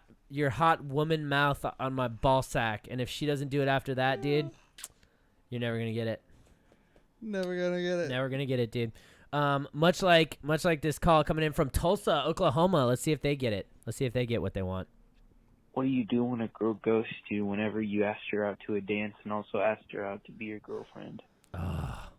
Speaker 5: woman mouth on my ball sack, and if she doesn't do it after that, dude, you're never gonna get it.
Speaker 1: Never gonna get it.
Speaker 5: Never gonna get it, dude. Much like this call coming in from Tulsa, Oklahoma. Let's see if they get it. Let's see if they get what they want.
Speaker 13: What do you do when a girl ghosts you whenever you asked her out to a dance and also asked her out to be your girlfriend?
Speaker 5: Oh,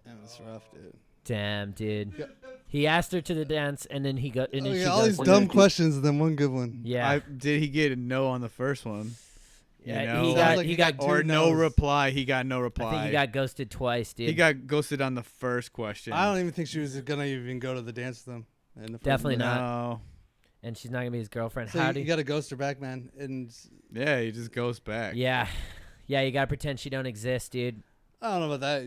Speaker 1: Damn, that's rough, dude.
Speaker 5: damn, dude. He asked her to the dance, and then he got. And then she
Speaker 1: all
Speaker 5: goes,
Speaker 1: these dumb questions and then one good one.
Speaker 5: Yeah.
Speaker 3: Did he get a no on the first one?
Speaker 5: Yeah,
Speaker 3: You know?
Speaker 5: he got
Speaker 3: or
Speaker 5: two
Speaker 3: no
Speaker 5: no's.
Speaker 3: reply. He got no
Speaker 5: I
Speaker 3: reply.
Speaker 5: think he got ghosted twice, dude.
Speaker 3: He got ghosted on the first question.
Speaker 1: I don't even think she was gonna even go to the dance with him. In the first
Speaker 5: Definitely
Speaker 1: minute.
Speaker 5: not.
Speaker 3: No.
Speaker 5: And she's not gonna be his girlfriend.
Speaker 1: So you got to ghost her back, man. And
Speaker 3: Yeah, he just goes back.
Speaker 5: Yeah, you gotta pretend she don't exist, dude.
Speaker 1: I don't know about that.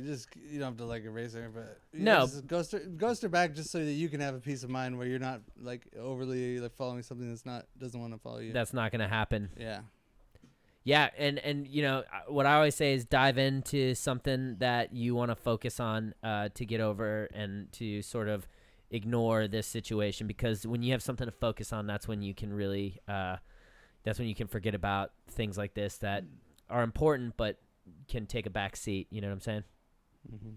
Speaker 1: You don't have to like erase her, but
Speaker 5: No.
Speaker 1: just ghost her back just so that you can have a peace of mind where you're not like overly like following something doesn't want to follow you.
Speaker 5: That's not gonna happen.
Speaker 1: Yeah.
Speaker 5: Yeah, and what I always say is dive into something that you want to focus on to get over and to sort of ignore this situation, because when you have something to focus on, that's when you can really that's when you can forget about things like this that are important but can take a back seat. You know what I'm saying?
Speaker 1: Mm-hmm.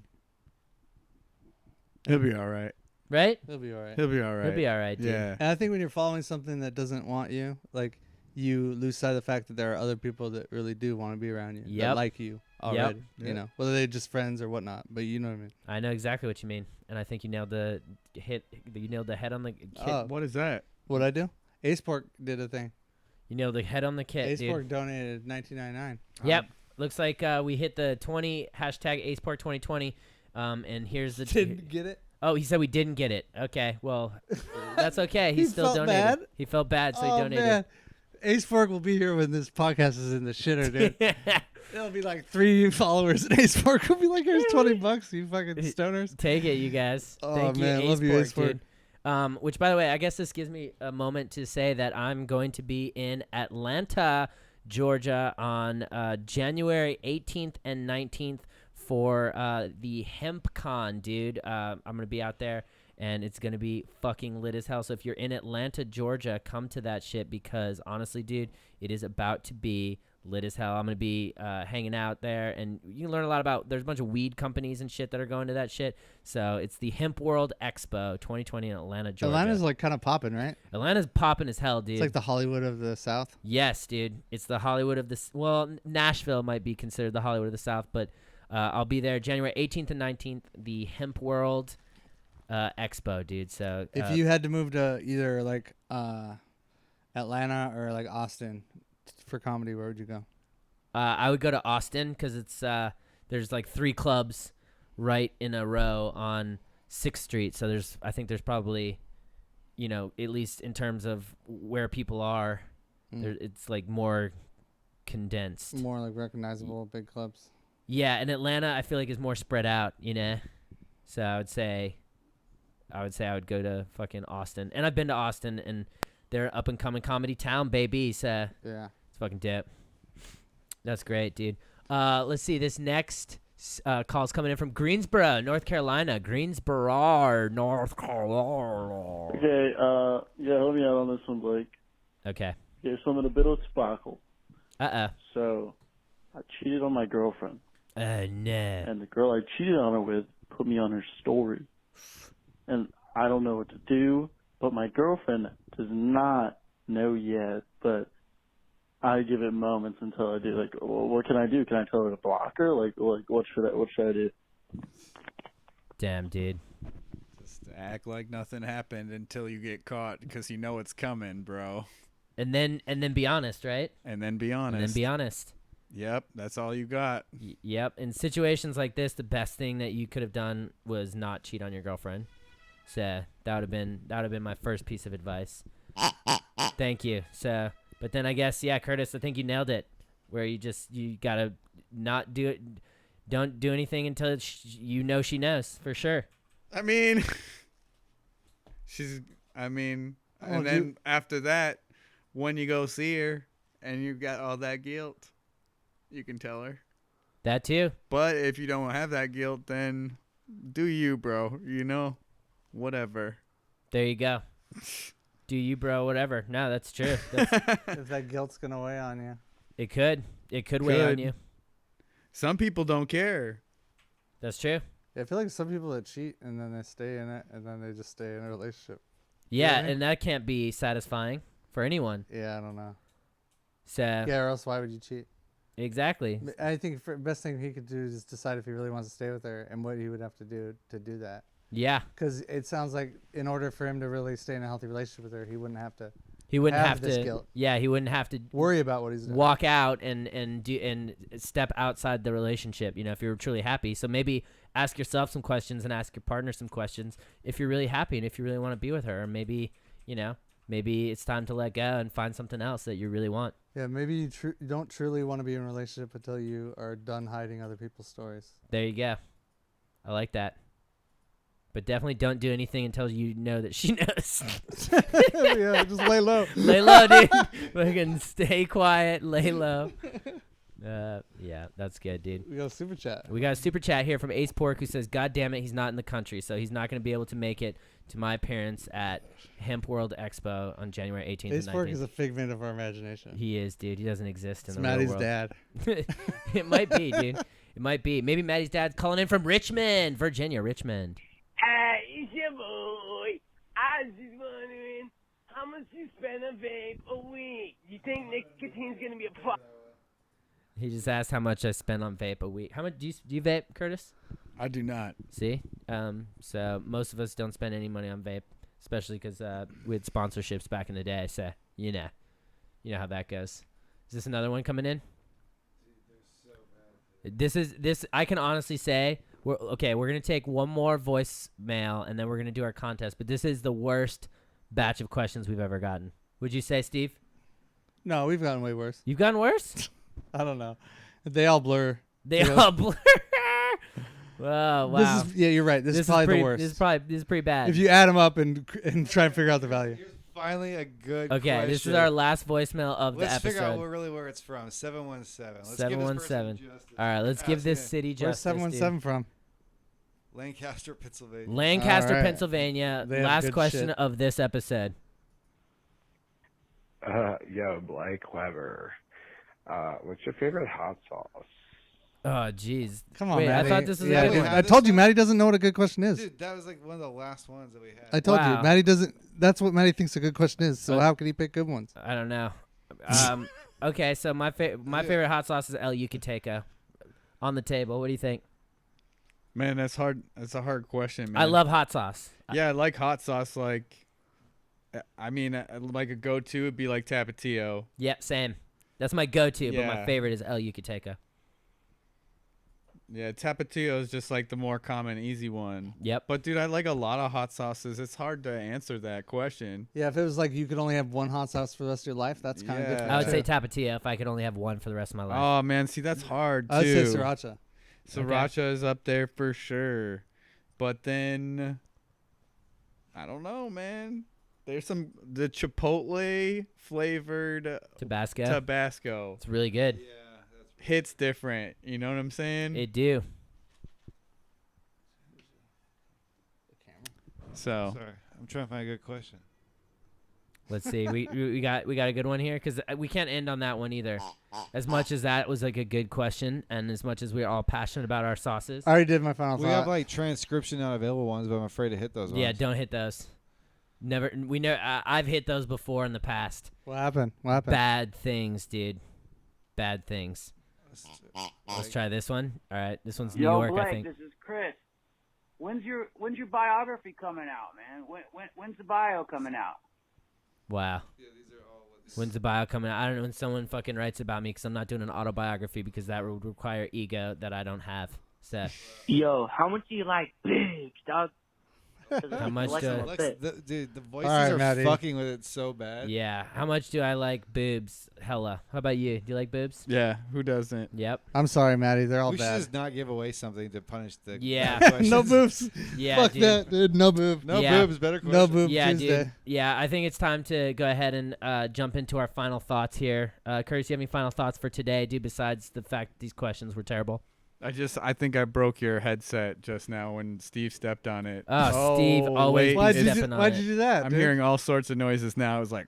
Speaker 3: He'll be all right.
Speaker 5: Right?
Speaker 1: He'll be all right.
Speaker 3: He'll be all right.
Speaker 5: He'll be all right, dude.
Speaker 3: Yeah.
Speaker 1: And I think when you're following something that doesn't want you, like, you lose sight of the fact that there are other people that really do want to be around you, that like you already.
Speaker 5: Yep.
Speaker 1: You know, whether they're just friends or whatnot. But you know what I mean.
Speaker 5: I know exactly what you mean, and I think you nailed the head on the kit.
Speaker 3: What is that?
Speaker 1: What'd I do? Ace Pork did a thing.
Speaker 5: You nailed the head on the kit,
Speaker 1: Ace
Speaker 5: dude.
Speaker 1: Pork donated $19.99.
Speaker 5: Yep. Looks like we hit the 20 hashtag #AcePork2020. And here's the
Speaker 1: Didn't get it.
Speaker 5: Oh, he said we didn't get it. Okay, well, that's okay. He still
Speaker 1: felt
Speaker 5: donated.
Speaker 1: bad?
Speaker 5: He felt bad, so he donated.
Speaker 1: Man. Ace Pork will be here when this podcast is in the shitter, dude. There'll be like 3 followers, and Ace Pork will be like, "Here's $20, you fucking stoners."
Speaker 5: Take it, you guys.
Speaker 1: Oh,
Speaker 5: Thank
Speaker 1: man,
Speaker 5: you,
Speaker 1: love you, Ace
Speaker 5: dude. Which, by the way, I guess this gives me a moment to say that I'm going to be in Atlanta, Georgia, on January 18th and 19th for the HempCon, dude. I'm gonna be out there, and it's gonna be fucking lit as hell. So if you're in Atlanta, Georgia, come to that shit, because honestly, dude, it is about to be lit as hell. I'm gonna be hanging out there, and you can learn a lot about. There's a bunch of weed companies and shit that are going to that shit. So it's the Hemp World Expo 2020 in Atlanta, Georgia.
Speaker 1: Atlanta's like kind of popping, right?
Speaker 5: Atlanta's popping as hell, dude.
Speaker 1: It's like the Hollywood of the South.
Speaker 5: Yes, dude. It's the Hollywood of the. Well, Nashville might be considered the Hollywood of the South, but I'll be there January 18th and 19th, the Hemp World Expo, dude. So
Speaker 1: if you had to move to either like Atlanta or like Austin for comedy, where would you go?
Speaker 5: I would go to Austin, because it's there's like 3 clubs right in a row on 6th Street. So I think there's probably, you know, at least in terms of where people are, it's like more condensed.
Speaker 1: More like recognizable big clubs.
Speaker 5: Yeah, and Atlanta I feel like is more spread out, you know. So I would say I would go to fucking Austin. And I've been to Austin, and they're up and coming comedy town, baby. So
Speaker 1: yeah,
Speaker 5: it's fucking dope. That's great, dude. Let's see. This next call's coming in from Greensboro, North Carolina. Greensboro, North Carolina.
Speaker 15: Okay, yeah, help me out on this one, Blake.
Speaker 5: Okay.
Speaker 15: Okay, so I'm in a bit of sparkle.
Speaker 5: Uh-oh.
Speaker 15: So I cheated on my girlfriend.
Speaker 5: Oh, no.
Speaker 15: And the girl I cheated on her with put me on her story. And I don't know what to do, but my girlfriend does not know yet, but I give it moments until I do. Like, well, what can I do? Can I tell her to block her? Like what should I do?
Speaker 5: Damn, dude.
Speaker 3: Just act like nothing happened until you get caught, because you know it's coming, bro.
Speaker 5: And then be honest, right?
Speaker 3: And then be honest.
Speaker 5: And then be honest.
Speaker 3: Yep, that's all you got.
Speaker 5: Yep. In situations like this, the best thing that you could have done was not cheat on your girlfriend. So that would have been my first piece of advice. Thank you. So, but then I guess, yeah, Curtis, I think you nailed it. Where you gotta not do it. Don't do anything until you know she knows for sure.
Speaker 3: I mean, and then after that, when you go see her and you got all that guilt, you can tell her.
Speaker 5: That too.
Speaker 3: But if you don't have that guilt, then do you, bro. You know, whatever.
Speaker 5: There you go. Do you, bro, whatever. No, that's true.
Speaker 1: If that guilt's going to weigh on you.
Speaker 5: It could weigh on you.
Speaker 3: Some people don't care.
Speaker 5: That's true.
Speaker 1: Yeah, I feel like some people that cheat and then they stay in it and then they just stay in a relationship.
Speaker 5: Yeah,
Speaker 1: You know what I mean?
Speaker 5: and that can't be satisfying for anyone.
Speaker 1: Yeah, I don't know.
Speaker 5: So
Speaker 1: yeah, or else why would you cheat?
Speaker 5: Exactly.
Speaker 1: I think the best thing he could do is decide if he really wants to stay with her and what he would have to do that.
Speaker 5: Yeah.
Speaker 1: Because it sounds like in order for him to really stay in a healthy relationship with her, he wouldn't have to.
Speaker 5: He wouldn't have
Speaker 1: this
Speaker 5: to.
Speaker 1: Guilt.
Speaker 5: Yeah, he wouldn't have to
Speaker 1: worry about what he's doing.
Speaker 5: Walk out and step outside the relationship. You know, if you're truly happy. So maybe ask yourself some questions and ask your partner some questions if you're really happy and if you really want to be with her. Or maybe it's time to let go and find something else that you really want.
Speaker 1: Yeah, maybe you don't truly want to be in a relationship until you are done hiding other people's stories.
Speaker 5: There you go. I like that. But definitely don't do anything until you know that she knows.
Speaker 1: Yeah, just lay low.
Speaker 5: Lay low, dude. Fucking stay quiet, lay low. Yeah, that's good, dude.
Speaker 1: We got a super chat.
Speaker 5: We got a super chat here from Ace Pork who says, "God damn it, he's not in the country, so he's not going to be able to make it to my appearance at Hemp World Expo on January 18th
Speaker 1: Ace
Speaker 5: and 19th."
Speaker 1: Pork is a figment of our imagination.
Speaker 5: He is, dude. He doesn't exist in
Speaker 1: It's
Speaker 5: the
Speaker 1: Maddie's
Speaker 5: real world.
Speaker 1: dad.
Speaker 5: It might be, dude. It might be. Maybe Maddie's dad's calling in from Richmond, Virginia. Richmond.
Speaker 11: It's your boy. I was just wondering how much you spend on vape a week. You think nicotine's gonna be a problem?
Speaker 5: He just asked how much I spend on vape a week. How much do you vape, Curtis?
Speaker 3: I do not.
Speaker 5: See, so most of us don't spend any money on vape, especially because we had sponsorships back in the day. So you know how that goes. Is this another one coming in? This. I can honestly say we're gonna take one more voicemail and then we're gonna do our contest. But this is the worst batch of questions we've ever gotten. Would you say, Steve?
Speaker 1: No, we've gotten way worse.
Speaker 5: You've gotten worse?
Speaker 1: I don't know. They all blur.
Speaker 5: They all blur. Whoa, wow.
Speaker 1: You're right. This is probably the worst.
Speaker 5: This is pretty bad.
Speaker 1: If you add them up and try and figure out the value.
Speaker 4: Finally, a good
Speaker 5: Okay,
Speaker 4: question.
Speaker 5: this is our last voicemail of the episode.
Speaker 4: Let's figure out really where it's from. 717. Let's
Speaker 5: 717.
Speaker 4: Give this person
Speaker 5: All right, let's give this city
Speaker 1: Where's
Speaker 5: justice.
Speaker 1: 717
Speaker 5: dude.
Speaker 1: from?
Speaker 4: Lancaster, Pennsylvania.
Speaker 5: Lancaster,
Speaker 1: All right.
Speaker 5: Pennsylvania.
Speaker 1: They have
Speaker 5: Last
Speaker 1: good
Speaker 5: question
Speaker 1: shit.
Speaker 5: of this episode.
Speaker 16: Yo, Blake Weber. What's your favorite hot sauce?
Speaker 5: Oh, jeez.
Speaker 1: Come on,
Speaker 5: Wait,
Speaker 1: Maddie.
Speaker 5: I thought this was
Speaker 1: Yeah,
Speaker 5: a good one.
Speaker 1: I told you, Maddie doesn't know what a good question is.
Speaker 4: Dude, that was like one of the last ones that we had.
Speaker 1: I told
Speaker 5: Wow.
Speaker 1: you, Maddie doesn't. That's what Maddie thinks a good question is. So how can he pick good ones?
Speaker 5: I don't know. Okay, so my favorite hot sauce is El Yucateco. On the table. What do you think?
Speaker 3: Man, that's hard. That's a hard question, man.
Speaker 5: I love hot sauce.
Speaker 3: Yeah, I like hot sauce. Like, I mean, like a go-to would be like Tapatio.
Speaker 5: Yep, same. That's my go-to, but my
Speaker 3: Yeah.
Speaker 5: favorite is El Yucateco.
Speaker 3: Yeah, Tapatio is just like the more common, easy one.
Speaker 5: Yep.
Speaker 3: But dude, I like a lot of hot sauces. It's hard to answer that question.
Speaker 1: Yeah, if it was like you could only have one hot sauce for the rest of your life, that's kind of different.
Speaker 5: I would
Speaker 1: too.
Speaker 5: say Tapatio if I could only have one for the rest of my life.
Speaker 3: Oh man, see that's hard too.
Speaker 1: I would say sriracha.
Speaker 3: Sriracha is up there for sure. But then I don't know, man. There's the Chipotle flavored
Speaker 5: Tabasco. It's really good.
Speaker 3: Hits different. You know what I'm saying?
Speaker 5: It do.
Speaker 3: So
Speaker 4: Sorry, I'm trying to find a good question.
Speaker 5: Let's see. We got a good one here because we can't end on that one either. As much as that was like a good question, and as much as we're all passionate about our sauces.
Speaker 1: I already did my final
Speaker 4: We
Speaker 1: thought.
Speaker 4: have like transcription not available ones, but I'm afraid to hit those ones.
Speaker 5: Yeah, don't hit those. Never. We know. I've hit those before in the past.
Speaker 1: What happened? What happened?
Speaker 5: Bad things, dude. Bad things. Let's try this one. All right, this one's New York,
Speaker 17: Blake,
Speaker 5: I think.
Speaker 17: this is Chris. When's your biography coming out, man? When's the bio coming out?
Speaker 5: Wow. When's the bio coming out? I don't know when someone fucking writes about me because I'm not doing an autobiography because that would require ego that I don't have. So.
Speaker 17: Yo, how much do you like pigs, dog?
Speaker 5: How much do
Speaker 4: Dude, the voices
Speaker 1: All right,
Speaker 4: are
Speaker 1: Maddie.
Speaker 4: fucking with it so bad.
Speaker 5: Yeah. How much do I like boobs? Hella. How about you? Do you like boobs?
Speaker 3: Yeah, who doesn't?
Speaker 5: Yep.
Speaker 1: I'm sorry, Maddie. They're all
Speaker 4: We should
Speaker 1: bad.
Speaker 4: just not give away something to punish the
Speaker 5: Yeah.
Speaker 4: questions.
Speaker 1: No boobs.
Speaker 5: Yeah,
Speaker 1: Fuck
Speaker 5: dude.
Speaker 1: that, dude. No boob.
Speaker 4: No
Speaker 5: Yeah.
Speaker 4: boobs, better question.
Speaker 1: No boob
Speaker 5: Yeah,
Speaker 1: Tuesday.
Speaker 5: dude. Yeah, I think it's time to go ahead and jump into our final thoughts here. Curtis, you have any final thoughts for today, dude, besides the fact these questions were terrible?
Speaker 3: I think I broke your headset just now when Steve stepped on it.
Speaker 5: Oh, Steve always
Speaker 3: wait,
Speaker 5: be stepping on
Speaker 1: Why'd
Speaker 5: it.
Speaker 1: you do that,
Speaker 3: I'm
Speaker 1: dude?
Speaker 3: hearing all sorts of noises now. It was like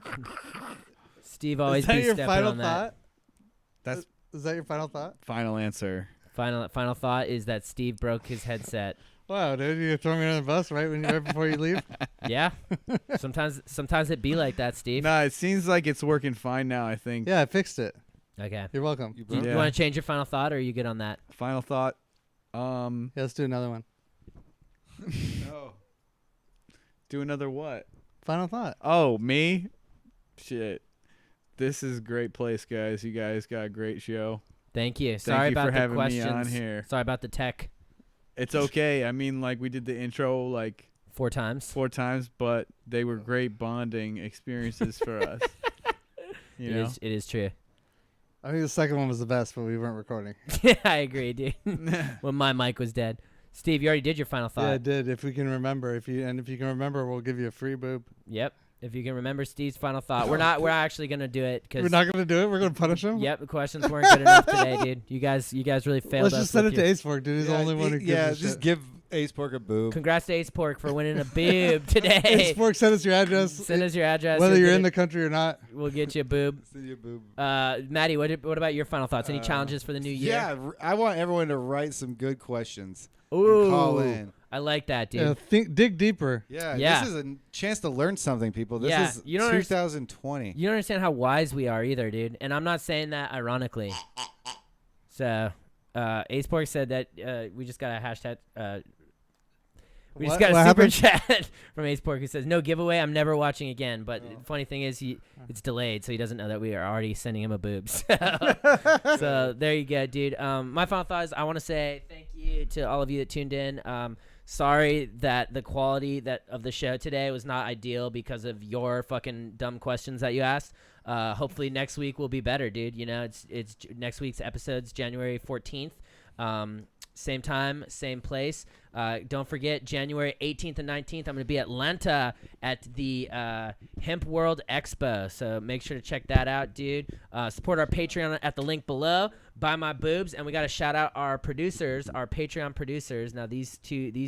Speaker 5: Steve always
Speaker 1: Is that
Speaker 5: be
Speaker 1: your
Speaker 5: stepping
Speaker 1: final
Speaker 5: on
Speaker 1: thought?
Speaker 5: that.
Speaker 3: That's
Speaker 1: Is that your final thought?
Speaker 3: final answer.
Speaker 5: Final thought is that Steve broke his headset.
Speaker 1: Wow, dude, you throw me under the bus right before you leave.
Speaker 5: Yeah. Sometimes it be like that, Steve.
Speaker 3: Nah, it seems like it's working fine now. I think.
Speaker 1: Yeah, I fixed it.
Speaker 5: Okay.
Speaker 1: You're welcome.
Speaker 5: You want to change your final thought, or are you good on that?
Speaker 3: Final thought.
Speaker 1: Yeah, let's do another one.
Speaker 4: No.
Speaker 3: Do another what?
Speaker 1: Final thought.
Speaker 3: Oh, me? Shit. This is a great place, guys. You guys got a great show.
Speaker 5: Thank you.
Speaker 3: Thank
Speaker 5: Sorry
Speaker 3: you
Speaker 5: about
Speaker 3: for
Speaker 5: the
Speaker 3: having
Speaker 5: questions.
Speaker 3: me on here.
Speaker 5: Sorry about the tech.
Speaker 3: It's okay. I mean, like, we did the intro, like...
Speaker 5: 4 times.
Speaker 3: 4 times, but they were great bonding experiences for us. You know?
Speaker 5: It is true.
Speaker 1: I think the second one was the best, but we weren't recording.
Speaker 5: Yeah, I agree, dude. When my mic was dead. Steve, you already did your final thought.
Speaker 1: Yeah, I did. If we can remember, if you can remember, we'll give you a free boob.
Speaker 5: Yep. If you can remember Steve's final thought. We're actually going to do it.
Speaker 1: We're not going to do it? We're going to punish him?
Speaker 5: Yep, the questions weren't good enough today, dude. You guys really failed us.
Speaker 1: Let's just send it to Ace Pork, dude. He's the only one who gives a
Speaker 4: just
Speaker 1: shit.
Speaker 4: give Ace Pork a boob.
Speaker 5: Congrats to Ace Pork for winning a boob today.
Speaker 1: Ace Pork, send us your address.
Speaker 5: Send us your address.
Speaker 1: Whether you're in the country or not.
Speaker 5: We'll get you a boob.
Speaker 4: Send you a boob.
Speaker 5: Matty, what about your final thoughts? Any challenges for the new year?
Speaker 4: Yeah, I want everyone to write some good questions.
Speaker 5: Ooh,
Speaker 4: and call in.
Speaker 5: I like that, dude.
Speaker 1: Yeah, dig deeper.
Speaker 4: Yeah,
Speaker 5: Yeah.
Speaker 4: this is a chance to learn something, people. This is 2020.
Speaker 5: You don't understand how wise we are either, dude. And I'm not saying that ironically. So, Ace Pork said that we just got a hashtag. We just got a super chat from Ace Pork who says, "No giveaway. I'm never watching again." But the funny thing is, it's delayed, so he doesn't know that we are already sending him a boob. So there you go, dude. My final thought is I want to say thank you to all of you that tuned in. Sorry that the quality of the show today was not ideal because of your fucking dumb questions that you asked. Hopefully next week will be better, dude. You know, it's next week's episode's January 14th. Same time, same place. Don't forget, January 18th and 19th, I'm going to be at Atlanta at the Hemp World Expo. So make sure to check that out, dude. Support our Patreon at the link below. Buy my boobs. And we got to shout out our producers, our Patreon producers. Now, these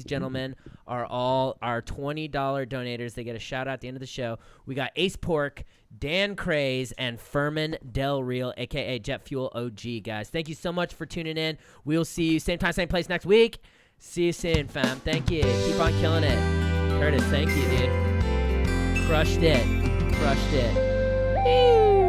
Speaker 5: gentlemen are all our $20 donators. They get a shout out at the end of the show. We got Ace Pork, Dan CRAYS, and Fermin Del Real, a.k.a. Jet Fuel OG, guys. Thank you so much for tuning in. We'll see you same time, same place next week. See you soon, fam. Thank you. Keep on killing it. Curtis, thank you, dude. Crushed it. Crushed it. Woo!